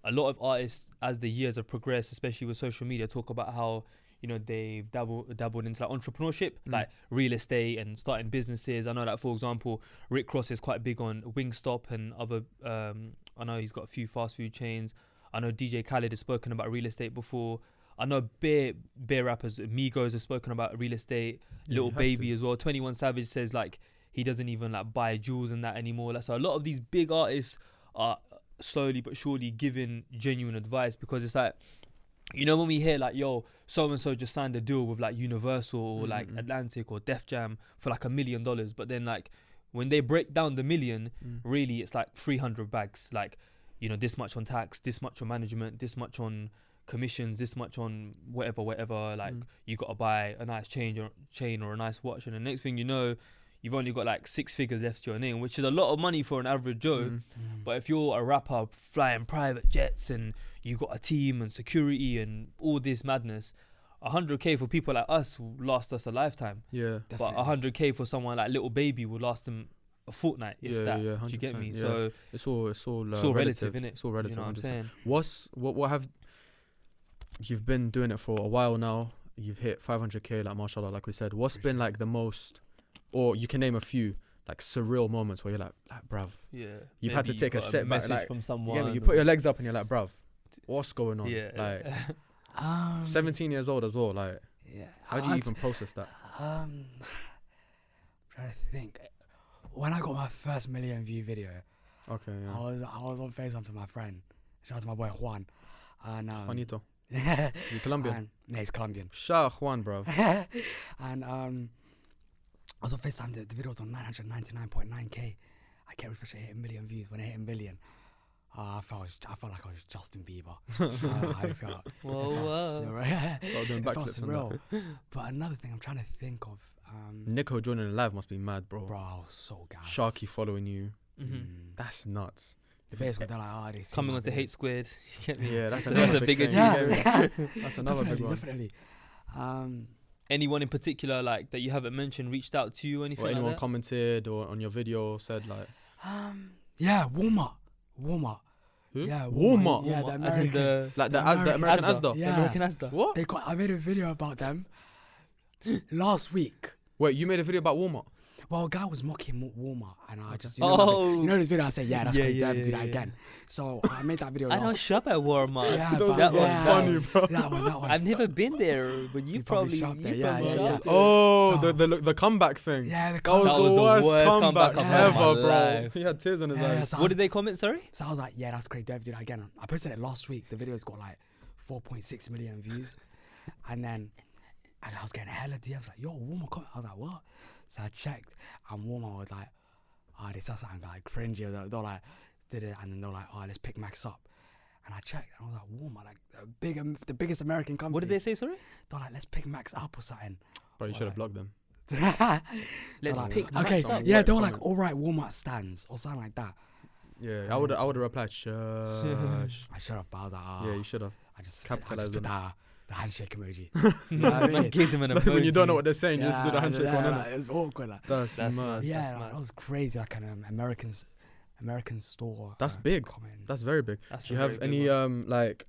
a lot of artists, as the years have progressed, especially with social media, talk about how, you know, they've dabbled into like entrepreneurship, like real estate and starting businesses. I know, like for example, Rick Ross is quite big on Wingstop and other. I know he's got a few fast food chains. I know DJ Khaled has spoken about real estate before. I know beer rappers, Migos have spoken about real estate. Little Baby as well. 21 Savage says like he doesn't even like buy jewels and that anymore. Like, so a lot of these big artists are slowly but surely giving genuine advice, because it's like, you know, when we hear like, yo, so and so just signed a deal with like Universal or like Atlantic or Def Jam for like $1 million, but then like when they break down the million, really it's like 300 bags. Like, you know, this much on tax, this much on management, this much on commissions, this much on whatever. Like you got to buy a nice chain or a nice watch, and the next thing you know, you've only got like 6 figures left to your name, which is a lot of money for an average Joe. But if you're a rapper flying private jets and you got a team and security and all this madness, 100k for people like us will last us a lifetime. Yeah. But 100k for someone like Little Baby will last them a fortnight, if that. Yeah, Do you get me? yeah. So It's all relative, innit? It's all relative. You know what I'm 100%. saying? What have you've been doing it for a while now? You've hit 500k, like mashallah, like we said. What's been like the most, or you can name a few like surreal moments where you're like bruv, Yeah. you've had to take a step back, like from you someone. get me? You put your legs up and you're like, bruv, what's going on? Yeah. Like 17 17 years old as well. Like, Yeah. how do you even process that? I'm trying to think. When I got my first million view video, Okay, yeah. I was on FaceTime to my friend. Shout out to my boy Juan. And Juanito, you you Colombian? Yeah, he's Colombian. Shout out Juan, bro. And I was on FaceTime, the video was on 999.9k. I kept refreshing, hit 1 million views. When I hit 1 million, I felt like I was Justin Bieber. I felt, Whoa. it felt surreal. But another thing I'm trying to think of. Nico joining live must be mad, bro. Bro, I was so gassed. Sharky following you. Mm-hmm. That's nuts. The videos were like, they see Coming my onto videos. Hate Squared. Yeah, that's That's another a big bigger thing. Yeah. That's another big one. Definitely. Anyone in particular like that you haven't mentioned reached out to you or anything Or anyone like that? commented or on your video said like, Yeah, Walmart. who? Yeah, Walmart. Yeah, the As in American. the Like the American American Asda. Asda. The Yeah. American Asda. What? I made a video about them last week. Wait, you made a video about Walmart? Well, a guy was mocking Walmart, and I just, you know this video. I said, yeah, that's Yeah, great. yeah, Don't ever do yeah, that yeah. again. So I made that video. I don't last. shop at Walmart. Yeah, Those but that was yeah, funny, bro. That one. I've never been there, but you probably probably shop there, you yeah, probably yeah, shop yeah. there. Oh, So- the comeback thing. Yeah, the That was, That the, was the worst worst comeback, comeback of my ever, bro. life. He had tears on his Yeah, eyes. so I What was- did they comment? Sorry. So I was like, yeah, that's great. Don't ever do that again. I posted it last week. The video's got like 4.6 million views, and then I was getting hella DMs like, yo, Walmart comment. I was like, what? So I checked, and Walmart was like, oh, they said something like cringy. They're like, did it, and then they're like, oh, let's pick Max up. And I checked, and I was like, Walmart, like the biggest American company. What did they say? Sorry. They're like, let's pick Max up or something. Bro, you should have blocked them. Let's like, pick Max okay, up. yeah, they were like, comment. all right, Walmart stands or something like that. Yeah, I would have replied, shush. I should have, but I was like, Yeah, you should have. I just capitalize put them. the handshake emoji. You know what I Man mean? gave them an Like, when you don't know emoji. what they're saying, you just do the handshake one, innit? It's awkward. Like. That's That's mad. mad. Yeah, mad. that was crazy. Like an American store. That's big. Comment. That's very big. That's Do you a have very big any one. like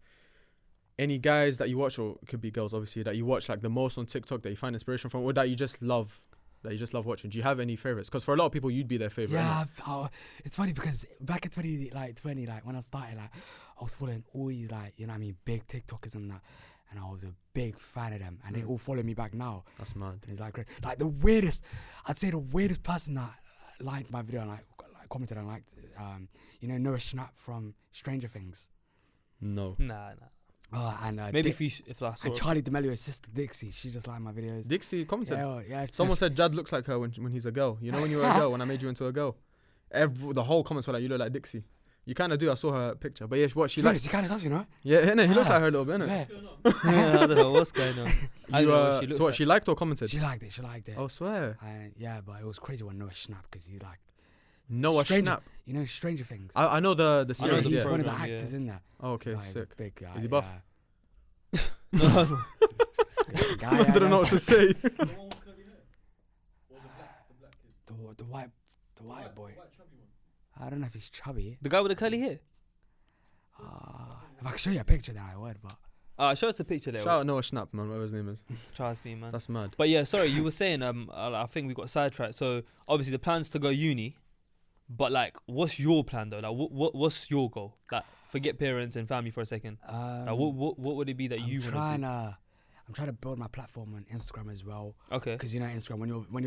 any guys that you watch, or it could be girls obviously, that you watch like the most on TikTok that you find inspiration from, or that you just love watching? Do you have any favorites? Because for a lot of people, you'd be their favorite. Yeah, it's funny because back in 20, like when I started, like I was following all these like, you know what I mean, big TikTokers and that, and I was a big fan of them, and they all follow me back now. That's mad. And it's like great. Like the weirdest, I'd say the weirdest person that liked my video and like commented and liked, you know, Noah Schnapp from Stranger Things. No. Nah. And Maybe if I saw and Charlie D'Amelio's sister Dixie, she just liked my videos. Dixie commented. Yeah. Someone said Jad looks like her when he's a girl. You know when you were a girl, when I made you into a girl. The whole comments were like, you look like Dixie. You kind of do. I saw her picture. But yeah, what she likes. He kind of does, you know. Yeah, innit? He looks Yeah. like her a little bit, innit? Yeah. yeah, I don't know what's going on. I don't know what she looks So what, like. she liked or commented? She liked it. Oh, swear. And yeah, but it was crazy when Noah Schnapp because he's like, Noah Stranger- Schnapp. you know, Stranger Things. I know the I series, know the he's yeah. one of the program, yeah. actors in there. Oh, okay, He's sick. a big guy. Is he buff? Yeah. Big guy, I don't know what to guess. say. The white boy. I don't know if he's chubby. The guy with the curly hair. If I could show you a picture, then I would. But Show us a picture there. Shout out Noah Schnapp, man, whatever his name is. Trust me, man. That's mad. But yeah, sorry, you were saying I think we got sidetracked. So obviously the plan's to go uni, but like, what's your plan though? Like, what's your goal? Like, forget parents and family for a second. Like, what would it be that you want to I'm trying to build my platform on Instagram as well. do? Okay. Because you know Instagram, when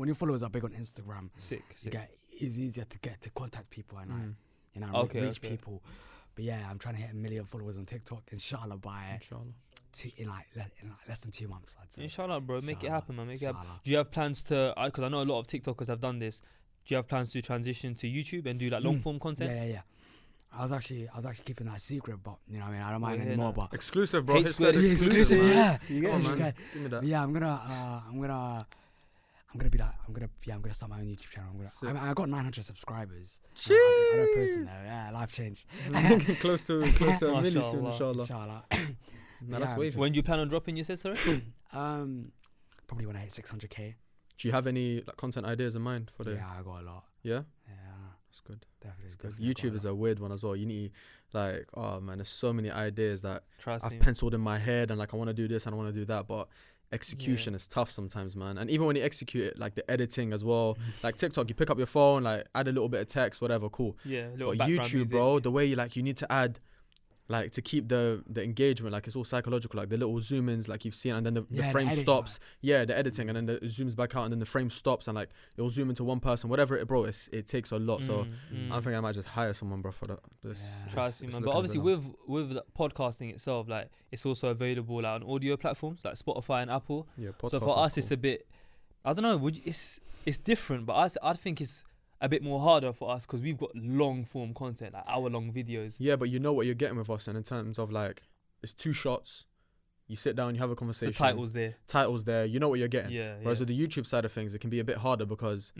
your followers are big on Instagram, Sick. it's easier to contact people and like, you know, Okay, reach okay. people. But yeah, I'm trying to hit 1 million followers on TikTok, inshallah, by Inshallah. in less than 2 months, I'd say. Inshallah, bro. Make it Inshallah. happen, man. Make it happen. Inshallah. Do you have plans to? Because I know a lot of TikTokers have done this. Do you have plans to transition to YouTube and do like long form content? Yeah. I was actually keeping that secret, but you know what I mean, I don't mind Yeah, anymore. nah. But Exclusive, bro. Hate Hit squared that exclusive, man. yeah. You Come get on, me? man. Give me that. But yeah, I'm gonna start my own YouTube channel. I got 900 subscribers. I don't post in there. Yeah, life changed. close to a million soon, Mashallah. inshallah. Inshallah. Nah, that's Yeah, wavy. When do you plan on dropping? You said sorry. Probably when I hit 600k. Do you have any like, content ideas in mind for the? Yeah, I got a lot. Yeah? Yeah, That's good. definitely. Good. definitely got YouTube is a weird one as well. You need like, oh man, there's so many ideas that Trust I've me. penciled in my head, and like I want to do this and I want to do that, but execution is tough sometimes, man. And even when you execute it, like the editing as well, like TikTok, you pick up your phone, like add a little bit of text, whatever, cool. Yeah, little But background YouTube, music. bro, the way you need to add, like to keep the engagement, like it's all psychological, like the little zoom ins, like you've seen, and then the Yeah, the frame editing, stops. Yeah, the editing, and then it zooms back out, and then the frame stops, and like it'll zoom into one person, whatever it, bro. It takes a lot. So I think I might just hire someone, bro, for that. Yeah. Trust me, man. But obviously, with the podcasting itself, like it's also available like on audio platforms like Spotify and Apple. yeah, So for us, it's a bit. I don't know. it's different, but I think it's a bit more harder for us because we've got long form content, like hour-long videos. Yeah, but you know what you're getting with us, and in terms of like, it's 2 shots. You sit down, you have a conversation. The Title's there. You know what you're getting. Yeah. Whereas with the YouTube side of things, it can be a bit harder because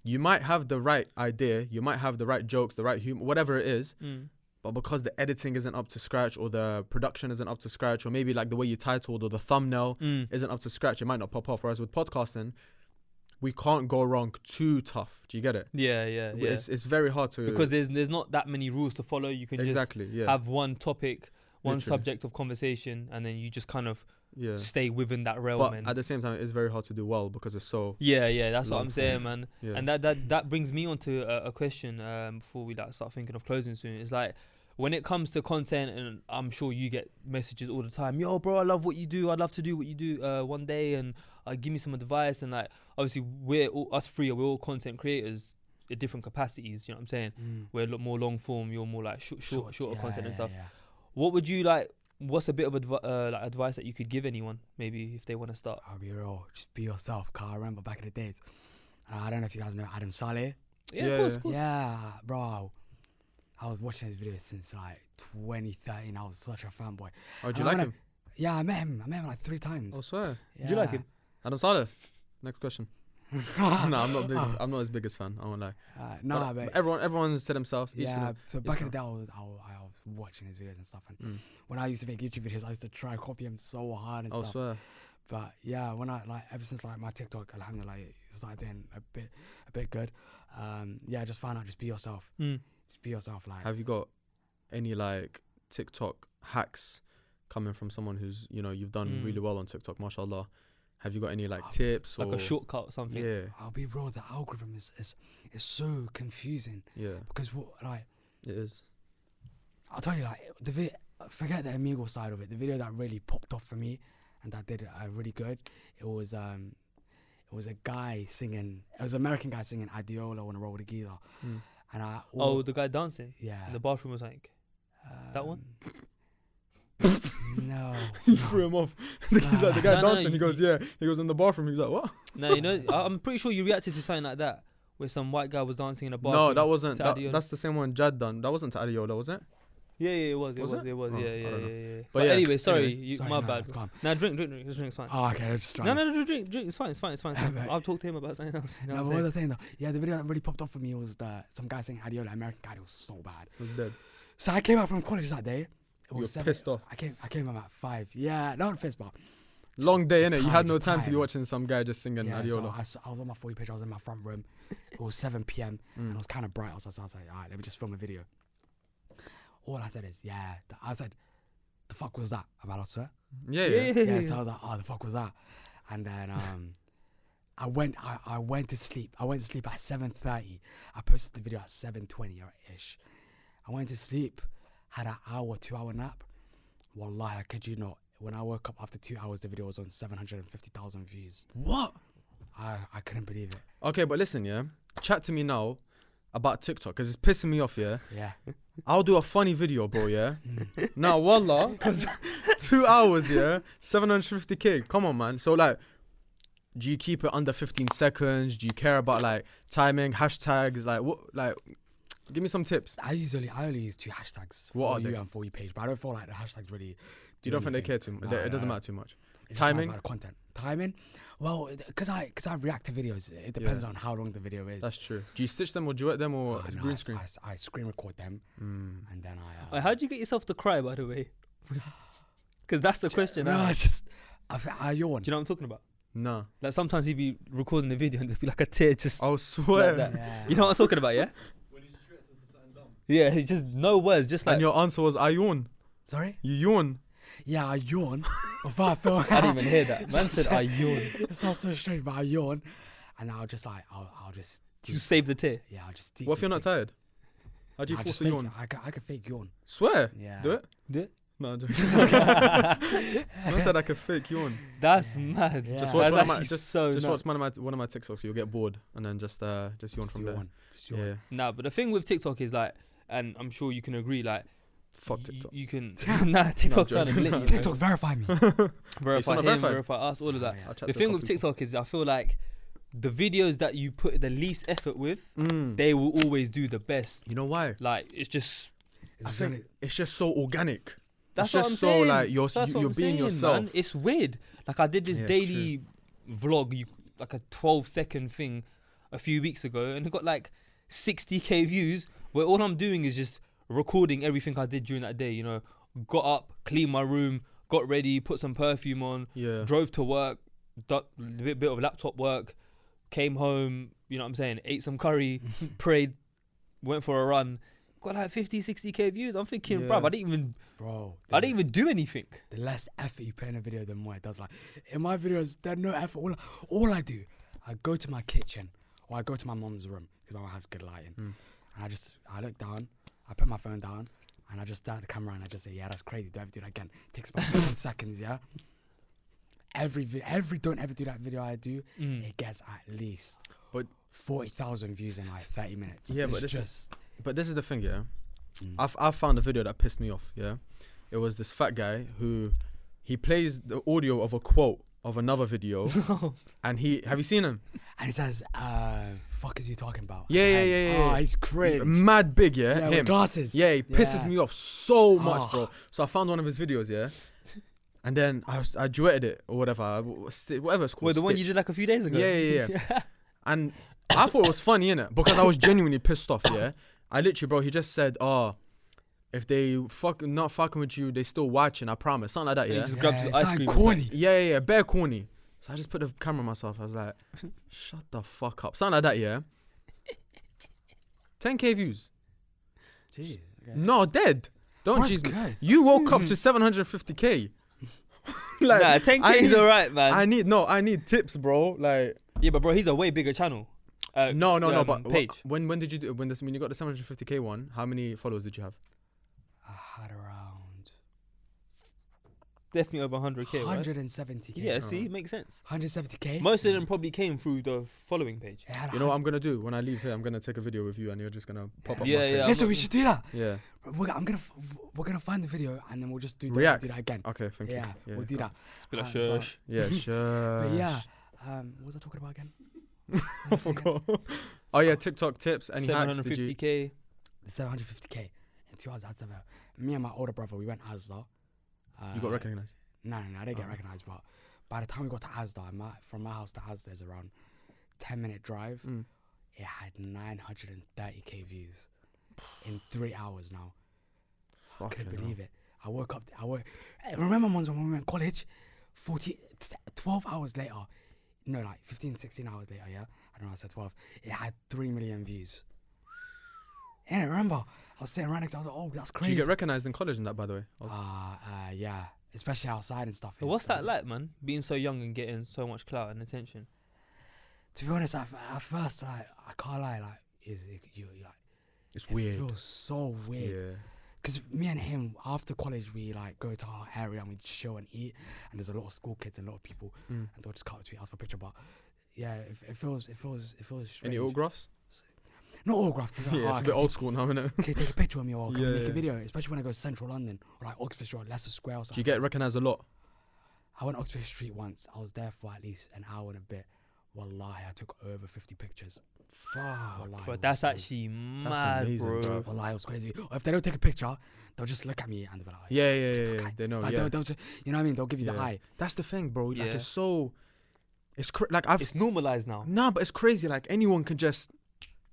you might have the right idea, you might have the right jokes, the right humor, whatever it is. But because the editing isn't up to scratch, or the production isn't up to scratch, or maybe like the way you titled or the thumbnail isn't up to scratch, it might not pop off. Whereas with podcasting, we can't go wrong too tough. Do you get it? Yeah. It's very hard to, because there's not that many rules to follow. You can just have one topic, one subject of conversation, and then you just kind of stay within that realm. But at the same time, it's very hard to do well because it's so. Yeah. That's what I'm saying, man. Yeah. And that brings me on to a question before we like start thinking of closing soon. It's like, when it comes to content, and I'm sure you get messages all the time, yo bro, I love what you do, I'd love to do what you do one day, and give me some advice. And like, obviously we're all content creators at different capacities, you know what I'm saying? We're a lot more long form, you're more like shorter content and stuff. What would you like, what's a bit of advice that you could give anyone, maybe if they want to start? I'll be real, just be yourself. Cause I remember back in the days, I don't know if you guys know Adam Saleh. Yeah, of course. Yeah, bro. I was watching his videos since like 2013. I was such a fanboy. Oh, do you like him? Yeah, I met him like 3 times. I swear. Yeah. Do you like him? Adam Saleh. Next question. No, I'm not his biggest fan. I won't lie. But everyone's to themselves. Yeah. So back in the day, I was watching his videos and stuff. And when I used to make YouTube videos, I used to try and copy him so hard and stuff. I swear. But yeah, when I ever since like my TikTok, alhamdulillah, it started doing a bit good. Just find out, just be yourself. Just be yourself. Like, have you got any like TikTok hacks coming from someone who's, you know, you've done really well on TikTok, mashallah? Have you got any like tips like or a shortcut or something? Yeah. I'll be real. The algorithm is so confusing. Yeah. Because it is. I'll tell you, like forget the Amigo side of it. The video that really popped off for me and that did really good. It was a guy singing. It was an American guy singing Adiola on a roll with a geezer. And the guy dancing. Yeah. In the bathroom was like that one. No. He threw him off. The guy dancing. He goes, yeah. He goes in the bathroom. He's like, what? No, you know, I'm pretty sure you reacted to something like that, where some white guy was dancing in a bathroom. No, that wasn't. That's the same one Jad done. That wasn't to Adiola, was it? Yeah, it was. Was it? Oh, yeah. But anyway, Sorry, my bad. It's calm. Now drink. Just drink. It's fine. Oh, okay. Just trying. No, drink. It's fine. I'll talk to him about something else. You know No, what but I'm what was I saying though? Yeah, the video that really popped off for me was some guy saying Adiola, American guy. It was so bad. He was dead. So I came out from college that day. You were pissed off. I came home at 5. Yeah, not pissed, but long day, innit? You had no just time to be tired. watching some guy just singing Adiola. So I was on my 40 page. I was in my front room. It was 7 p.m. and it was kind of bright outside. So I was like, all right, let me just film a video. All I said is, I said, the fuck was that? Am I allowed to swear? Yeah. So I was like, oh, the fuck was that? And then I went to sleep. I went to sleep at 7:30. I posted the video at 7:20 or ish. I went to sleep, had an 2-hour nap. Wallahi, I kid you not. When I woke up after 2 hours, the video was on 750,000 views. What? I couldn't believe it. Okay, but listen, yeah. Chat to me now about TikTok, because it's pissing me off, yeah. Yeah. I'll do a funny video, bro, yeah. Now, wallah, because 2 hours, yeah, 750k. Come on, man. So, like, do you keep it under 15 seconds? Do you care about, like, timing, hashtags? Like, what, like, give me some tips. I only use 2 hashtags. What for are you they? and For You page, but I don't feel like the hashtags really. You don't think they care too much? It doesn't matter too much. It's Timing? just about the content. Timing? Well, because I react to videos. It depends on how long the video is. That's true. Do you stitch them or duet them or No, green screen? I screen record them, and then Wait, how'd you get yourself to cry, by the way? Because that's the question. No, it's just I yawn. Do you know what I'm talking about? No. Like sometimes he'd be recording the video and there'd be like a tear just I swear. like that. Yeah. You know what I'm talking about, yeah? When you just reacted to something dumb. Yeah, it's just no words, just like And your answer was, I yawn. Sorry? You yawn. Yeah, I yawn. Before I feel. I didn't even hear that. Man said I yawn. It sounds so strange, but I yawn, and I'll just I'll just. You save the tear. Yeah, I'll just. What if you're not tired? How do you I force just a fake yawn? it. I can fake yawn. Swear. Yeah. Do it. Do it. No, I'm joking. I said I could fake yawn. That's mad. Yeah. Just That's watch one of my actually just so watch nuts. one of my TikToks. You'll get bored and then just yawn from there. Just yawn. Yeah. Nah, but the thing with TikTok is like, and I'm sure you can agree, like, Fuck TikTok. You can. Nah, TikTok's No, I'm trying to joking. lit you. TikTok verify me. Verify wanna him, verify? verify us, all of that. Yeah. I'll chat The to a thing couple with people. TikTok is I feel like the videos that you put the least effort with, Mm. they will always do the best. You know why? Like it's just It's I gonna- think it's just so organic. that's It's what just I'm so saying. like you're That's what you're I'm being saying, yourself. Man. It's weird. Like I did this Yeah, it's daily vlog, like a 12-second thing, a few weeks ago, and it got like 60k views. Where all I'm doing is just recording everything I did during that day. You know, got up, cleaned my room, got ready, put some perfume on, Yeah. drove to work, done a bit of laptop work, came home. You know what I'm saying? Ate some curry, prayed, went for a run. Got like 50, 60k views. I'm thinking, Yeah. bruv, I didn't even do anything. The less effort you put in a video, the more it does. Like in my videos, there's no effort. All I do, I go to my kitchen or I go to my mom's room because my mom has good lighting. And I look down, I put my phone down, and I just start the camera and I just say, yeah, that's crazy. Don't ever do that again. Takes about 10 seconds. Yeah. Don't ever do that video I do. It gets at least But 40,000 views in like 30 minutes. Yeah, It's but this is- just But this is the thing, yeah. Mm. I found a video that pissed me off. Yeah, it was this fat guy who he plays the audio of a quote of another video, and have you seen him? and he says, "Fuck is you talking about?" Yeah, And- yeah, yeah. Oh, he's cringe. Mad big, yeah. Yeah, with Him. glasses. Yeah, he pisses Yeah. me off so much, Oh. bro. So I found one of his videos, yeah, and then I duetted it or whatever, whatever it's called. Well, the one you Stitch. did like a few days ago. Yeah. And I thought it was funny, innit? Because I was genuinely pissed off, yeah. I literally, bro, he just said, "Oh, if they not fucking with you, they still watching. I promise." Something like that, And he yeah. just grabbed his it's ice like cream. corny. Yeah, bare corny. So I just put the camera on myself. I was like, "Shut the fuck up." Something like that, yeah. 10k views. Jeez. No, dead. Don't That's cheese me. good. You woke up to 750k. Nah, 10k is alright, man. I need tips, bro. Like, Yeah, but bro, he's a way bigger channel. no, but page. when did you do when you got the 750k one? How many followers did you have? I had around Definitely over 100k, right? 170k. Yeah, see, makes sense. 170k. Most of them probably came through the following page. It had You know what I'm gonna do when I leave here? I'm gonna take a video with you, and you're just gonna pop up. Yeah, my yeah. face. Listen, we should do that. Yeah. We're gonna find the video and then we'll just do React. that again. Okay, thank you. Yeah, we'll do that. Be like, But- shush. Yeah, sure. But yeah, what was I talking about again? I forgot. Oh yeah, TikTok tips. Any hacks did you? 750k. The 750k in 2 hours. That's me and my older brother. We went Asda. You got recognized. No, I didn't get recognized. But by the time we got to Asda, from my house to Asda is around 10-minute drive. Mm. It had 930k views in 3 hours now. I couldn't Fucking believe it. I woke up. Remember once when we went college, 12 hours later, no, like 15, 16 hours later, yeah? I don't know, I said 12. It had 3 million views. Yeah, remember? I was sitting right next to it, I was like, oh, that's Did crazy. you get recognized in college and that, by the way? Yeah, especially outside and stuff. So what's that like, man? Being so young and getting so much clout and attention. To be honest, at first, like, I can't lie, like, It's it weird. feels so weird. Yeah. Because me and him, after college, we like go to our area and we chill and eat. And there's a lot of school kids and a lot of people, and they'll just come up to me, ask for a picture. But yeah, it feels strange. Any autographs? Not autographs. Yeah, it's a bit old school now, isn't it? Can you take a picture of me or can we make Yeah. a video? Especially when I go to Central London or like Oxford Street or Leicester Square or Do something. you get recognized a lot? I went Oxford Street once. I was there for at least an hour and a bit. Wallahi, I took over 50 pictures. Fuck. Wallahi, But it that's was actually mad, amazing, bro. bro. Wallahi, it was crazy. Or if they don't take a picture, they'll just look at me and they'll be like, Yeah. TikTok guy. They know. Like, Yeah. they'll just, you know what I mean? They'll give you the Yeah. eye. That's the thing, bro. Like Yeah. it's so. Like I've. It's normalized now. Nah, but it's crazy. Like anyone can just.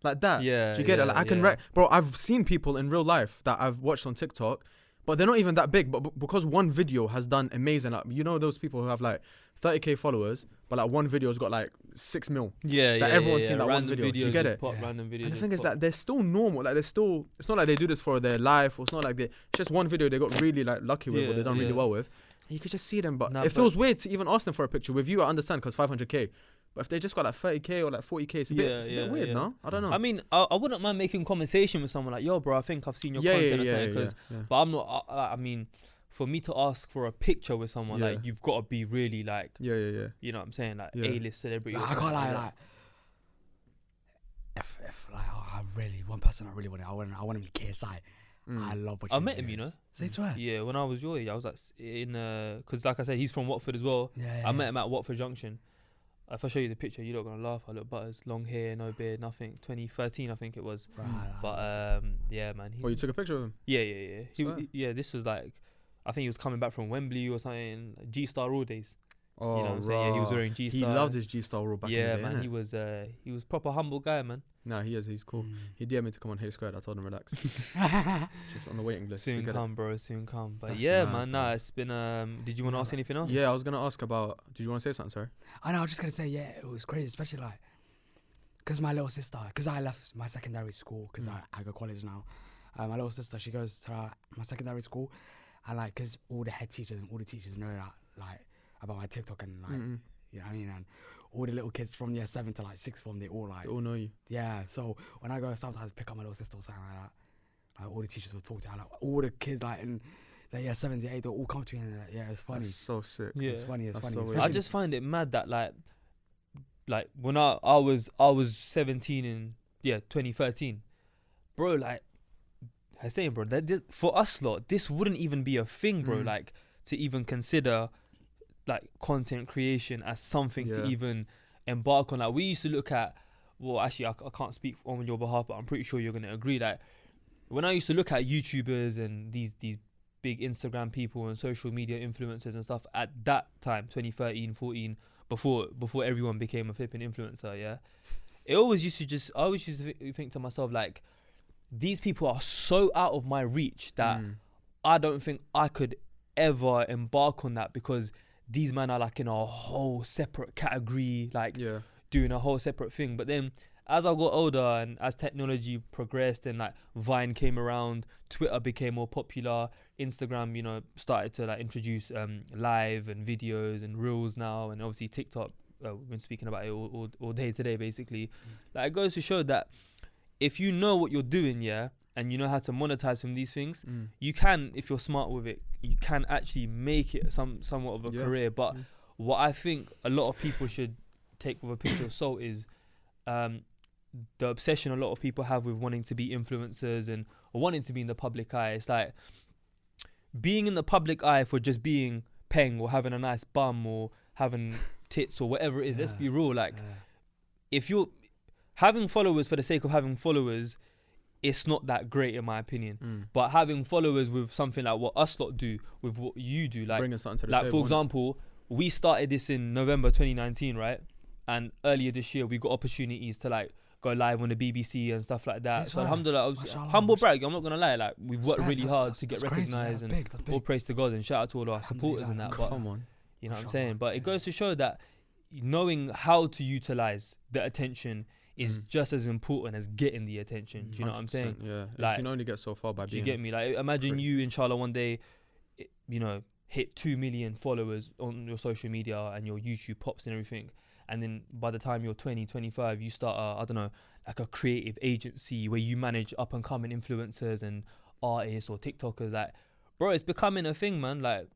Like that. Yeah. Do you get it? Like I can bro, I've seen people in real life that I've watched on TikTok, but they're not even that big. But because one video has done amazing, like you know those people who have like 30k followers, but like one video's got like 6 mil. Yeah, That everyone's seen that one Random video. Do you videos get just it? Pop, Yeah. Random videos. And the just thing is pop. that they're still normal. Like they're still. It's not like they do this for their life, or it's not like it's just one video they got really like lucky with, or they done really Yeah. well with. And you could just see them, but Nah, it but- feels weird to even ask them for a picture. With you, I understand because 500k. But if they just got like 30k or like 40k, it's a bit weird, yeah. no? I don't know. I mean, I wouldn't mind making conversation with someone like, yo, bro, I think I've seen your content or something. 'Cause- But I'm not. I mean, for me to ask for a picture with someone, Yeah. like you've got to be really like, Yeah. you know what I'm saying, like Yeah. A-list celebrity. Like, or I can't something lie, that. like, if like, I really, one person I really wanted, I want him to KSI. I love watching I his met him, you videos. know. Say swear. Yeah, when I was your age, I was like in because like I said, he's from Watford as well. Yeah. I met him at Watford Junction. if I show you the picture, you're not gonna laugh. I look butters, long hair, no beard, nothing. 2013, I think it was. But yeah, man. Oh, you took a picture of him? Yeah. Swear. Yeah, this was like, I think he was coming back from Wembley or something. G-Star all days. Oh, you know what I'm saying? Yeah, he was wearing G-Star. He loved his G-Star rule back in the day. Yeah, man. He was proper humble guy, man. Nah, he is. He's cool. He DM'd me to come on Hey Squared. I told him relax. Just on the waiting list. Soon come, bro. Soon come. But That's yeah, mad, man. bro. Nah, it's been. Did you want to ask anything else? Yeah, I was gonna ask about. Did you want to say something, sorry? I know. I was just gonna say, yeah, it was crazy, especially like, cause my little sister, cause I left my secondary school, cause I go college now. My little sister, she goes to my secondary school, and like, cause all the head teachers and all the teachers know that, like, about my TikTok and like, you know what I mean, and all the little kids from year 7 to like 6th form, they all like, They all know you. yeah. So when I go sometimes pick up my little sister or something like that, like all the teachers will talk to her, like all the kids like in like year 7 to 8, they'll all come to me and like, yeah, it's funny. That's so sick. Yeah. It's funny. It's That's funny. so It's weird. I especially- just find it mad that like when I was 17 in 2013, bro. Like I was saying, bro, that for us lot, this wouldn't even be a thing, bro. Like to even consider like content creation as something to Yeah. even embark on. Like we used to look at. Well, actually, I can't speak on your behalf, but I'm pretty sure you're gonna agree. Like when I used to look at YouTubers and these big Instagram people and social media influencers and stuff at that time, 2013, 14, before everyone became a flipping influencer, yeah. I always used to think to myself, like, these people are so out of my reach that I don't think I could ever embark on that, because these men are like in a whole separate category, like doing a whole separate thing. But then as I got older and as technology progressed and like Vine came around, Twitter became more popular, Instagram, you know, started to like introduce live and videos and reels now, and obviously TikTok, we've been speaking about it all day today basically. Like it goes to show that if you know what you're doing, yeah, and you know how to monetize from these things, you can, if you're smart with it, you can actually make it somewhat of a career. But what I think a lot of people should take with a pinch of salt is the obsession a lot of people have with wanting to be influencers and or wanting to be in the public eye. It's like being in the public eye for just being peng or having a nice bum or having tits or whatever it is. Let's be real. Like if you're having followers for the sake of having followers, it's not that great in my opinion. But having followers with something like what us lot do, with what you do, like bringing something to the like table, for example, we started this in November 2019, right? And earlier this year we got opportunities to like go live on the BBC and stuff like that. Yes, So right. alhamdulillah, Mashallah, humble mashallah. brag, I'm not gonna lie, like we've worked really hard to get that's crazy, recognised, that's and big, that's all big. praise to God and shout out to all our supporters and that. But Come on. you know what I'm Mashallah, saying? But it yeah. goes to show that knowing how to utilise the attention is just as important as getting the attention. Do you know what I'm saying? 100%, yeah. Like, you can only get so far by Do you being. get me? Like imagine Great. you, inshallah, one day, you know, hit 2 million followers on your social media and your YouTube pops and everything. And then by the time you're 20, 25, you start, I don't know, like a creative agency where you manage up and coming influencers and artists or TikTokers. Like, bro, it's becoming a thing, man. Like,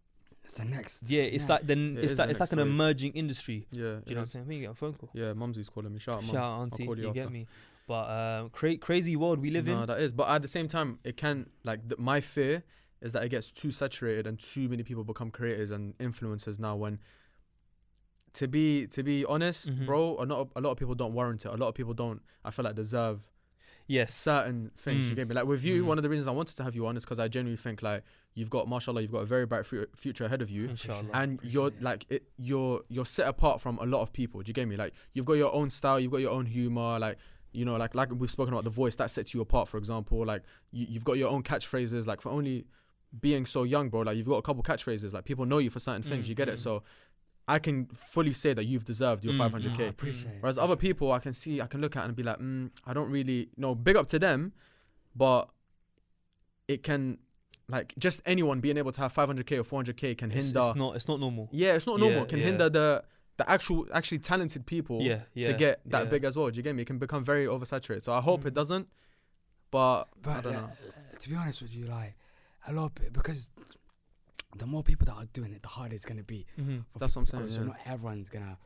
It's the next. yeah, it's like It is the it's like next an wave. emerging industry. Yeah. Do you know what I'm saying? We get a phone call. Yeah, Mumsy's calling me. Shout out, Shout Mum. out, auntie. call you You get after. me? But crazy world we live No, in. that is. But at the same time, it can, like, my fear is that it gets too saturated and too many people become creators and influencers now. When, to be honest, bro, a lot of people don't warrant it. A lot of people don't, I feel like, deserve Yes. certain things. You get me? Like with you, one of the reasons I wanted to have you on is because I genuinely think like you've got, mashallah, you've got a very bright future ahead of you. Inshallah. And you're like you're set apart from a lot of people. Do you get me? Like you've got your own style, you've got your own humor, like, you know, like we've spoken about The Voice, that sets you apart, for example. Like you've got your own catchphrases, like for only being so young, bro, like you've got a couple catchphrases, like people know you for certain things. You get it? So I can fully say that you've deserved your 500k. I appreciate it. Whereas other people, I can look at and be like, I don't really know. Big up to them, but it can, like, just anyone being able to have 500k or 400k can hinder. It's not normal. Yeah, it's not normal. Yeah, It can yeah. hinder the actually talented people to get that big as well. Do you get me? It can become very oversaturated. So I hope it doesn't. But I don't know. To be honest with you, like a lot of because the more people that are doing it, the harder it's gonna be. For That's what people I'm to saying, grow. yeah. So not everyone's gonna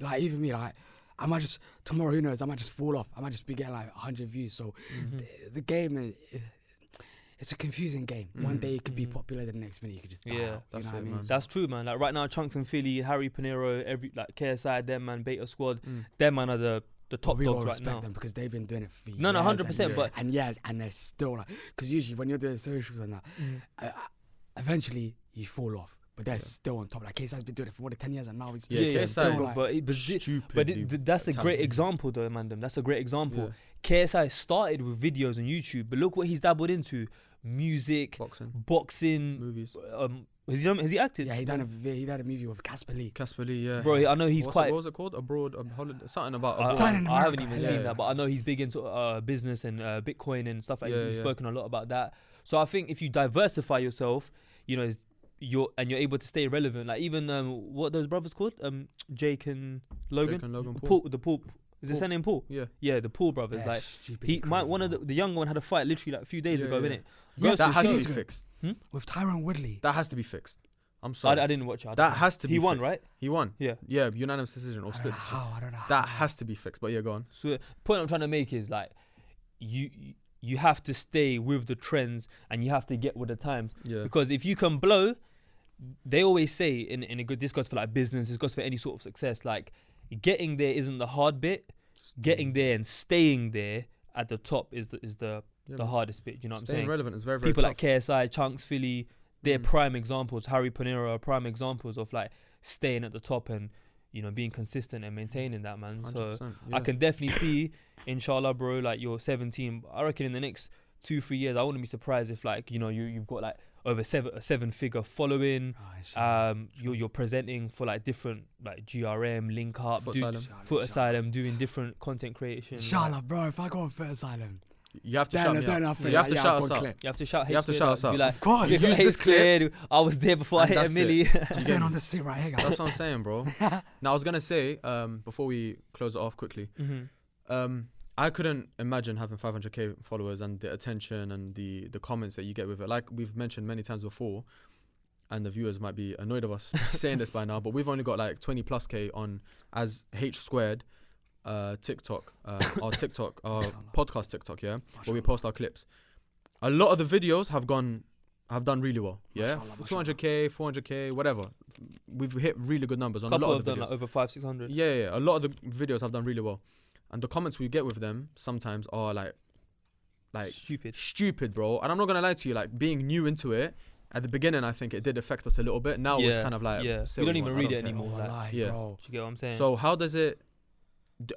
like, even me, like I might just tomorrow, who knows, I might just fall off. I might just be getting like 100 views. So the game is, it's a confusing game. One day it could be popular, the next minute you could just die out, that's you know what it, I mean? man. That's true, man. Like right now, Chunks and Philly, Harry Pinero, every like KSI, them man, Beta Squad, them man are the top we dogs gotta right respect now. them because they've been doing it for No, years. 100%. But and they're still like, because usually when you're doing socials and that, eventually you fall off. But they're still on top. Like KSI's been doing it for more than 10 years, and now he's KSI still like, that's a great example, though, man. That's a great example. KSI started with videos on YouTube, but look what he's dabbled into: music, boxing, movies. Has he acted? Yeah, he done a movie with Casper Lee. Yeah. Bro, I know he's What quite. was it called? Abroad, holiday, something about I, abroad. Sign in I haven't America, even seen yeah. that, but I know he's big into business and Bitcoin and stuff like that. He's Yeah. spoken a lot about that. So I think if you diversify yourself, you know, you're able to stay relevant. Like even what are those brothers called? Jake and Logan. Paul. The Paul. Is his name Paul? Yeah. Yeah, the Paul brothers. Yeah, like stupidly crazy, one of man. the younger one had a fight literally like a few days ago, innit? Yes, that has to be Jesus. fixed. With Tyron Woodley. That has to be fixed. I'm sorry. I didn't watch it. That has to be He won, fixed. right? He won. Yeah. Yeah, unanimous decision or I don't split know decision. how, I don't know That how. has to be fixed. But yeah, go on. So the point I'm trying to make is like you have to stay with the trends and you have to get with the times. Yeah. Because if you can blow, they always say in a good, this goes for like business, this goes for any sort of success, like getting there isn't the hard bit. Getting there and staying there at the top is the hardest bit. You know what I'm Staying saying? relevant is very, very People tough. like KSI, Chunks, Philly, they're prime examples. Harry Pinero are prime examples of like staying at the top and, you know, being consistent and maintaining that, man. So 100%, I can definitely see, inshallah, bro, like you're 17. I reckon in the next 2-3 years, I wouldn't be surprised if like, you know, you've got like over a seven-figure following. You're presenting for like different like GRM, Link Up, Foot Asylum, doing different content creation. Inshallah, bro, if I go on Foot Asylum, You have to shout me out. You have to shout us out. You have to shout. You have to shout us out. Be like, Of course. "Look, Use this Hate's cleared. I was there before I And hit a that's it. milli." I'm saying on this seat right here, guys. That's what I'm saying, bro. Now I was gonna say, before we close it off quickly, I couldn't imagine having 500k followers and the attention and the comments that you get with it. Like we've mentioned many times before, and the viewers might be annoyed of us saying this by now, but we've only got like 20+ K on as H squared TikTok, our TikTok, our podcast TikTok, yeah, where we post our clips. A lot of the videos have done really well, yeah. 200k, 400k, whatever. We've hit really good numbers on a lot of the videos. Like over 500-600. Yeah. A lot of the videos have done really well, and the comments we get with them sometimes are like stupid, bro. And I'm not gonna lie to you, like being new into it. At the beginning, I think it did affect us a little bit. Now it's kind of like, we don't even read it anymore. Like, Yeah. bro. Do you get what I'm saying? So how does it?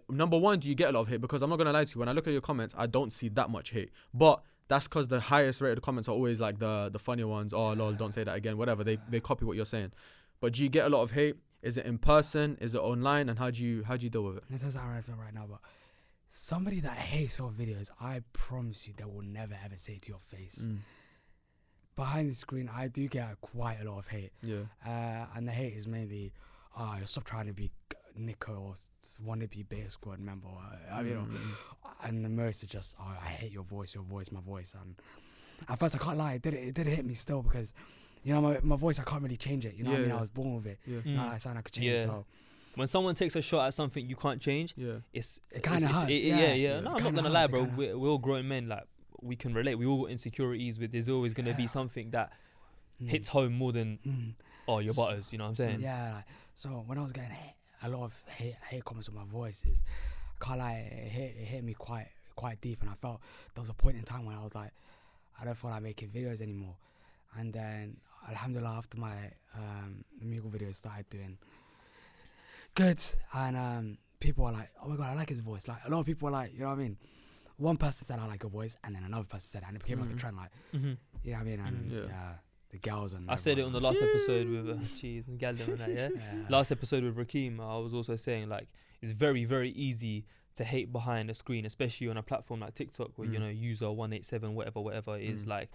Number one, do you get a lot of hate? Because I'm not gonna lie to you, when I look at your comments, I don't see that much hate. But that's because the highest rated comments are always like the funnier ones. Oh lol, don't say that again. Whatever. They copy what you're saying. But do you get a lot of hate? Is it in person? Is it online? And how do you deal with it? This is how I feel right now, but somebody that hates your videos, I promise you, they will never ever say it to your face. Behind the screen, I do get quite a lot of hate. Yeah. And the hate is mainly, stop trying to be Nico or want to be Beta Squad member. You know, and the most is just, I hate your voice, my voice. And at first, I can't lie, it did hit me still because, you know, my voice, I can't really change it. You know what I mean? I was born with it. Yeah. Not like something I could change. So when someone takes a shot at something you can't change, it kind of hurts. Yeah. No, I'm not gonna lie, bro. We're all grown men. Like we can relate. We all got insecurities. There's always gonna be something that hits home more than your butters. You know what I'm saying? Yeah. Like, so when I was getting a lot of hate comments on my voices, I can't lie, it hit me quite deep, and I felt there was a point in time when I was like, I don't feel like making videos anymore. And then alhamdulillah, after my Amigo videos started doing good, and people were like, oh my god, I like his voice. Like a lot of people were like, you know what I mean? One person said I like your voice, and then another person said, and it became like a trend, like you know what I mean? And the girls and I said it on the last episode with Cheese and Galdem and that, yeah? Last episode with Rakeem, I was also saying like it's very, very easy to hate behind a screen, especially on a platform like TikTok where you know user 187 whatever is like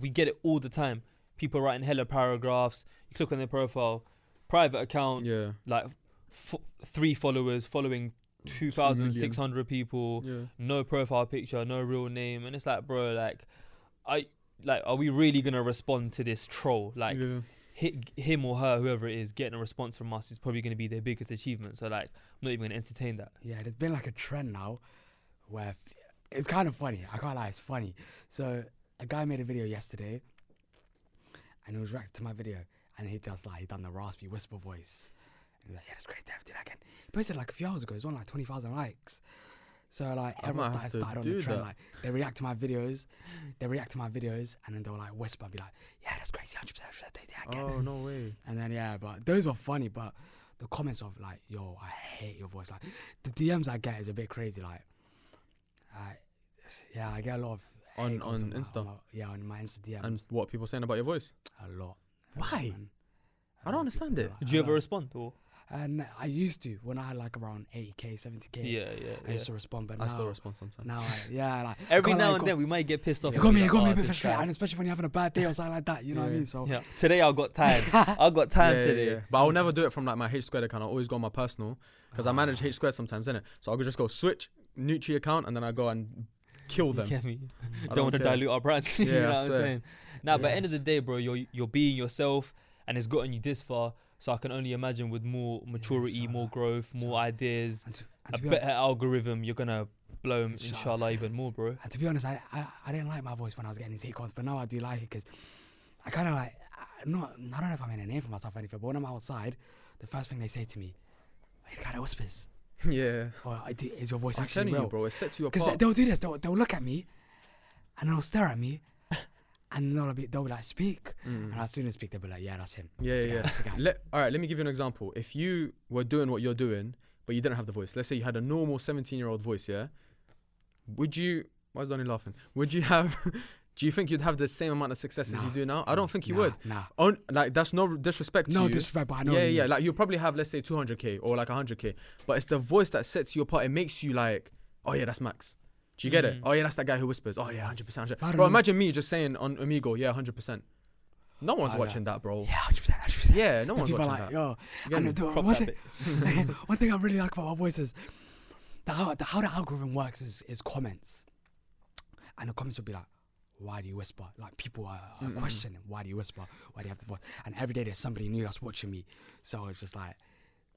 we get it all the time. People writing hella paragraphs. You click on their profile, private account, like 3 followers following 2,600 people, no profile picture, no real name, and it's like, bro, are we really gonna respond to this troll? Like, him or her, whoever it is, getting a response from us is probably gonna be their biggest achievement. So like, I'm not even gonna entertain that. Yeah, there's been like a trend now where it's kind of funny. I can't lie, it's funny. So a guy made a video yesterday, and he was reacting to my video, and he done the raspy whisper voice. And he was like, yeah, that's great, Dev, do that again. He posted like a few hours ago. It was on like 20,000 likes. So like everyone started on the trend. Like they react to my videos, and then they'll like whisper and be like, yeah, that's crazy, 100%, do that again. Oh, no way. And then but those were funny. But the comments of like, yo, I hate your voice. Like the DMs I get is a bit crazy. Like, I get a lot of On Insta. on my Insta DMs. And what people saying about your voice? A lot. Why? I don't understand it. Did you ever respond or? And I used to when I had like around 80k, 70k. Yeah. I used to respond, but I now, still respond sometimes. now, like Every I can't, now like, and then we might get pissed off. It got me a like, bit this frustrated, guy. and especially when you're having a bad day or something like that. You know what I mean? So Yeah. Today I got time. I got time today. Yeah. But I'll never do it from like my H squared account. I always go on my personal because I manage H squared sometimes, innit? So I'll just go switch Nutri account and then I go and kill them. You get me? I Don't want to care. dilute our brand. You Yeah, know I what I'm swear. saying? Nah, but Yeah, end of the day, bro, you're being yourself, and it's gotten you this far. So I can only imagine with more maturity, inshallah. more growth, more ideas, and a to be better algorithm, you're gonna blow 'em, Inshallah. inshallah, even more, bro. And to be honest, I didn't like my voice when I was getting these hate comments, but now I do like it because I kind of like, I don't know if I'm in a name for myself or anything, but when I'm outside, the first thing they say to me, hey, the guy that whispers, Yeah. or is your voice I'm actually telling real? you, bro. It sets you Because apart. they'll do this, they'll look at me, and they'll stare at me, and they'll be like, speak. And as soon as speak, they'll be like, yeah, that's him. Yeah, That's the guy, yeah. that's the guy. All right, let me give you an example. If you were doing what you're doing, but you didn't have the voice, let's say you had a normal 17-year-old voice, yeah? Would you, why is Donnie laughing? Would you have, do you think you'd have the same amount of success as you do now? I don't think you would. Nah. Like, that's no disrespect to No you. disrespect, but I know. Yeah, what you yeah. mean. Like, you'll probably have, let's say, 200K or like 100K. But it's the voice that sets you apart. It makes you like, oh, yeah, that's Max. Do you get it? Oh, yeah, that's that guy who whispers. Oh, yeah, 100%. 100%. don't Bro, know. imagine me just saying on Amigo, yeah, 100%. No one's Oh, yeah. watching that, bro. Yeah, 100%. Yeah, no The one's people watching are like, that. yo. You get And me? Crop that bit. one thing I really like about my voice is how the algorithm works is comments. And the comments will be like, why do you whisper? Like people are questioning, why do you whisper? Why do you have the voice? And every day there's somebody new that's watching me. So it's just like,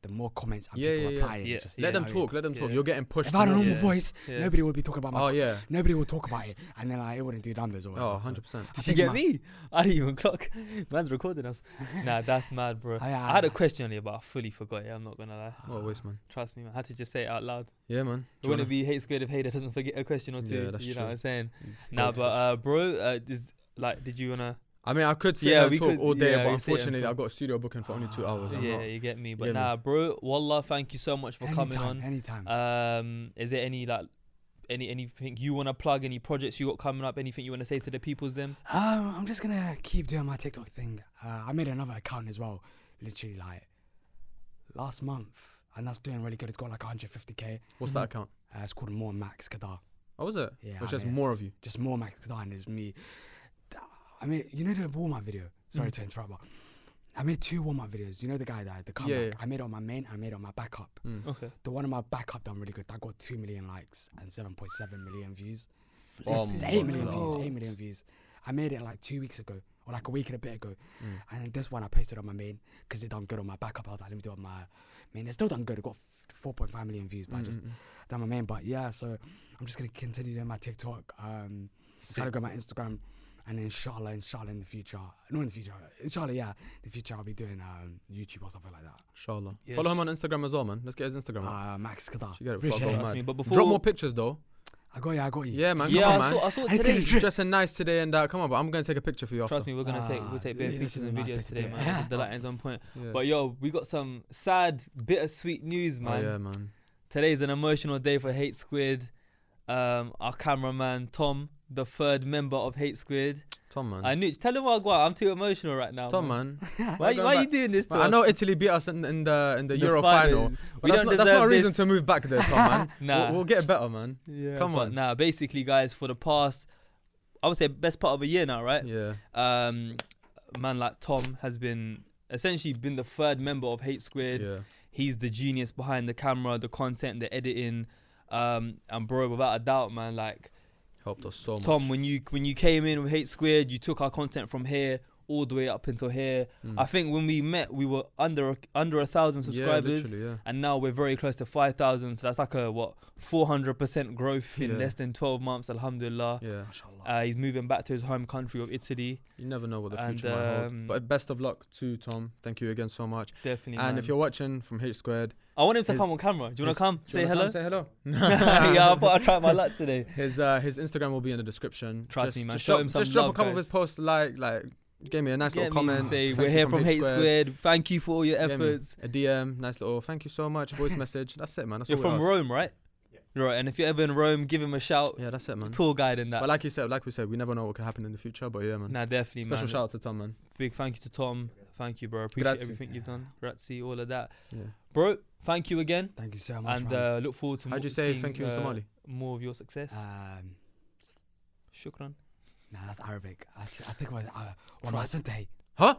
the more comments and Yeah, people yeah, yeah. replying. Yeah. Just, Let them you know what talk. Let them talk. Yeah. You're getting pushed. If I had a to more. normal voice, Yeah. nobody would be talking about my. Oh, yeah. Nobody would talk about it, and then like, it wouldn't do numbers or whatever. Oh, so 100%. I Did you think get my- me? I didn't even clock. Man's recording us. Nah, that's mad, bro. I had a question earlier, but I fully forgot it. I'm not gonna lie. What a waste, man. Trust me, man. I had to just say it out loud. Yeah, man. It wouldn't be hate squared if Hader doesn't forget a question or two. Yeah, that's you know true. what I'm saying? Nah, but bro, did you wanna? I mean, I could sit Yeah, here and we talk could- all day, yeah, but we sit and unfortunately, talk. I got a studio booking for only 2 hours. I'm Yeah, not. you get me. But get me? nah, bro, wallah, thank you so much for coming on. Anytime. Is there any like anything you wanna plug? Any projects you got coming up? Anything you wanna say to the peoples? Them? I'm just gonna keep doing my TikTok thing. I made another account as well, literally like last month, and that's doing really good. It's got like 150k. What's that account? It's called More Max Khadar. Oh, was it? Yeah, There's I just made- more of you. Just More Max Khadar, and it's me. I mean, you know the Walmart video. Sorry to interrupt, but I made 2 Walmart videos. You know the guy that the comeback. Yeah. I made it on my main. I made it on my backup. Okay. The one on my backup done really good. That got 2 million likes and 7.7 million views. Oh Yes, my 8 million views. God. 8 million views. I made it like 2 weeks ago, or like a week and a bit ago. And then this one I posted on my main because it done good on my backup. I was like, let me do it on my main. It's still done good. It got 4.5 million views, but I just done my main. But yeah, so I'm just gonna continue doing my TikTok. Try to go my Instagram, and inshallah in the future. Not in the future. Inshallah, yeah, in the future I'll be doing YouTube or something like that. Inshallah. Yes. Follow him on Instagram as well, man. Let's get his Instagram. up. Max Khadar. You get it. Appreciate Follow it. him, Trust man. me, but before Drop more pictures though. I got you. Yeah, man. yeah, Come on, I man. saw I need to today. get a drip. Dressing nice today and come on, but I'm gonna take a picture for you after. Trust me, we'll take bare yeah, pieces this is and my videos bit to today, do. man. The lighting's on point. Yeah. But yo, we got some sad, bittersweet news, Oh, man. yeah, man. Today's an emotional day for Hate Squid. Our cameraman Tom, the 3rd member of Hate Squid. Tom, man. I knew. Tell him what I got. I'm too emotional right now. Tom, man. Why Going are you back- doing this to Man, I us? know Italy beat us in the The Euro final. final. We But that's don't not a deserve reason this. to move back there, Tom, man. Nah. We'll get better, man. Yeah, Come but on. Nah, basically, guys, for the past, I would say, best part of a year now, right? Yeah. Man like Tom has been essentially been the 3rd member of Hate Squid. Yeah. He's the genius behind the camera, the content, the editing, and bro, without a doubt, man, like Helped us so much. Tom, when you came in with Hate Squid, you took our content from here all the way up until here. Mm. I think when we met, we were under 1,000 subscribers, Yeah, literally, yeah. and now we're very close to 5,000. So that's like a 400% growth in Yeah. less than 12 months. Alhamdulillah. Yeah. Mashallah. He's moving back to his home country of Italy. You never know what the And, future might hold. But best of luck to Tom. Thank you again so much. Definitely. And man. if you're watching from H Squared, I want him to his- come on camera. Do you want his- to come? do you Say wanna hello. come say hello. Yeah, I thought I'd try my luck today. His Instagram will be in the description. Trust me, man. Just Show drop, him some just drop a love, couple of guys. his posts. Like, gave me a nice Get little me, comment. say Thank we're you here from Hate Squared. Squared. Thank you for all your Get me efforts. a DM, nice little thank you so much. Voice message. That's it, man. That's You're all we from ask. Rome, right? Right. And if you're ever in Rome, give him a shout. Yeah, that's it, man. Tour guide and that. But like we said, we never know what could happen in the future. But yeah, man. Nah, definitely, Special man. shout out to Tom, man. Big thank you to Tom. Thank you, bro. Appreciate Grazie. everything you've done. Grazie, all of that. Yeah. Bro, thank you again. Thank you so much. And man. look forward to How'd you say seeing, thank you in Somali? more of your success. Um, Shukran. nah, that's Arabic. I think it was. Well, my Sante. Huh?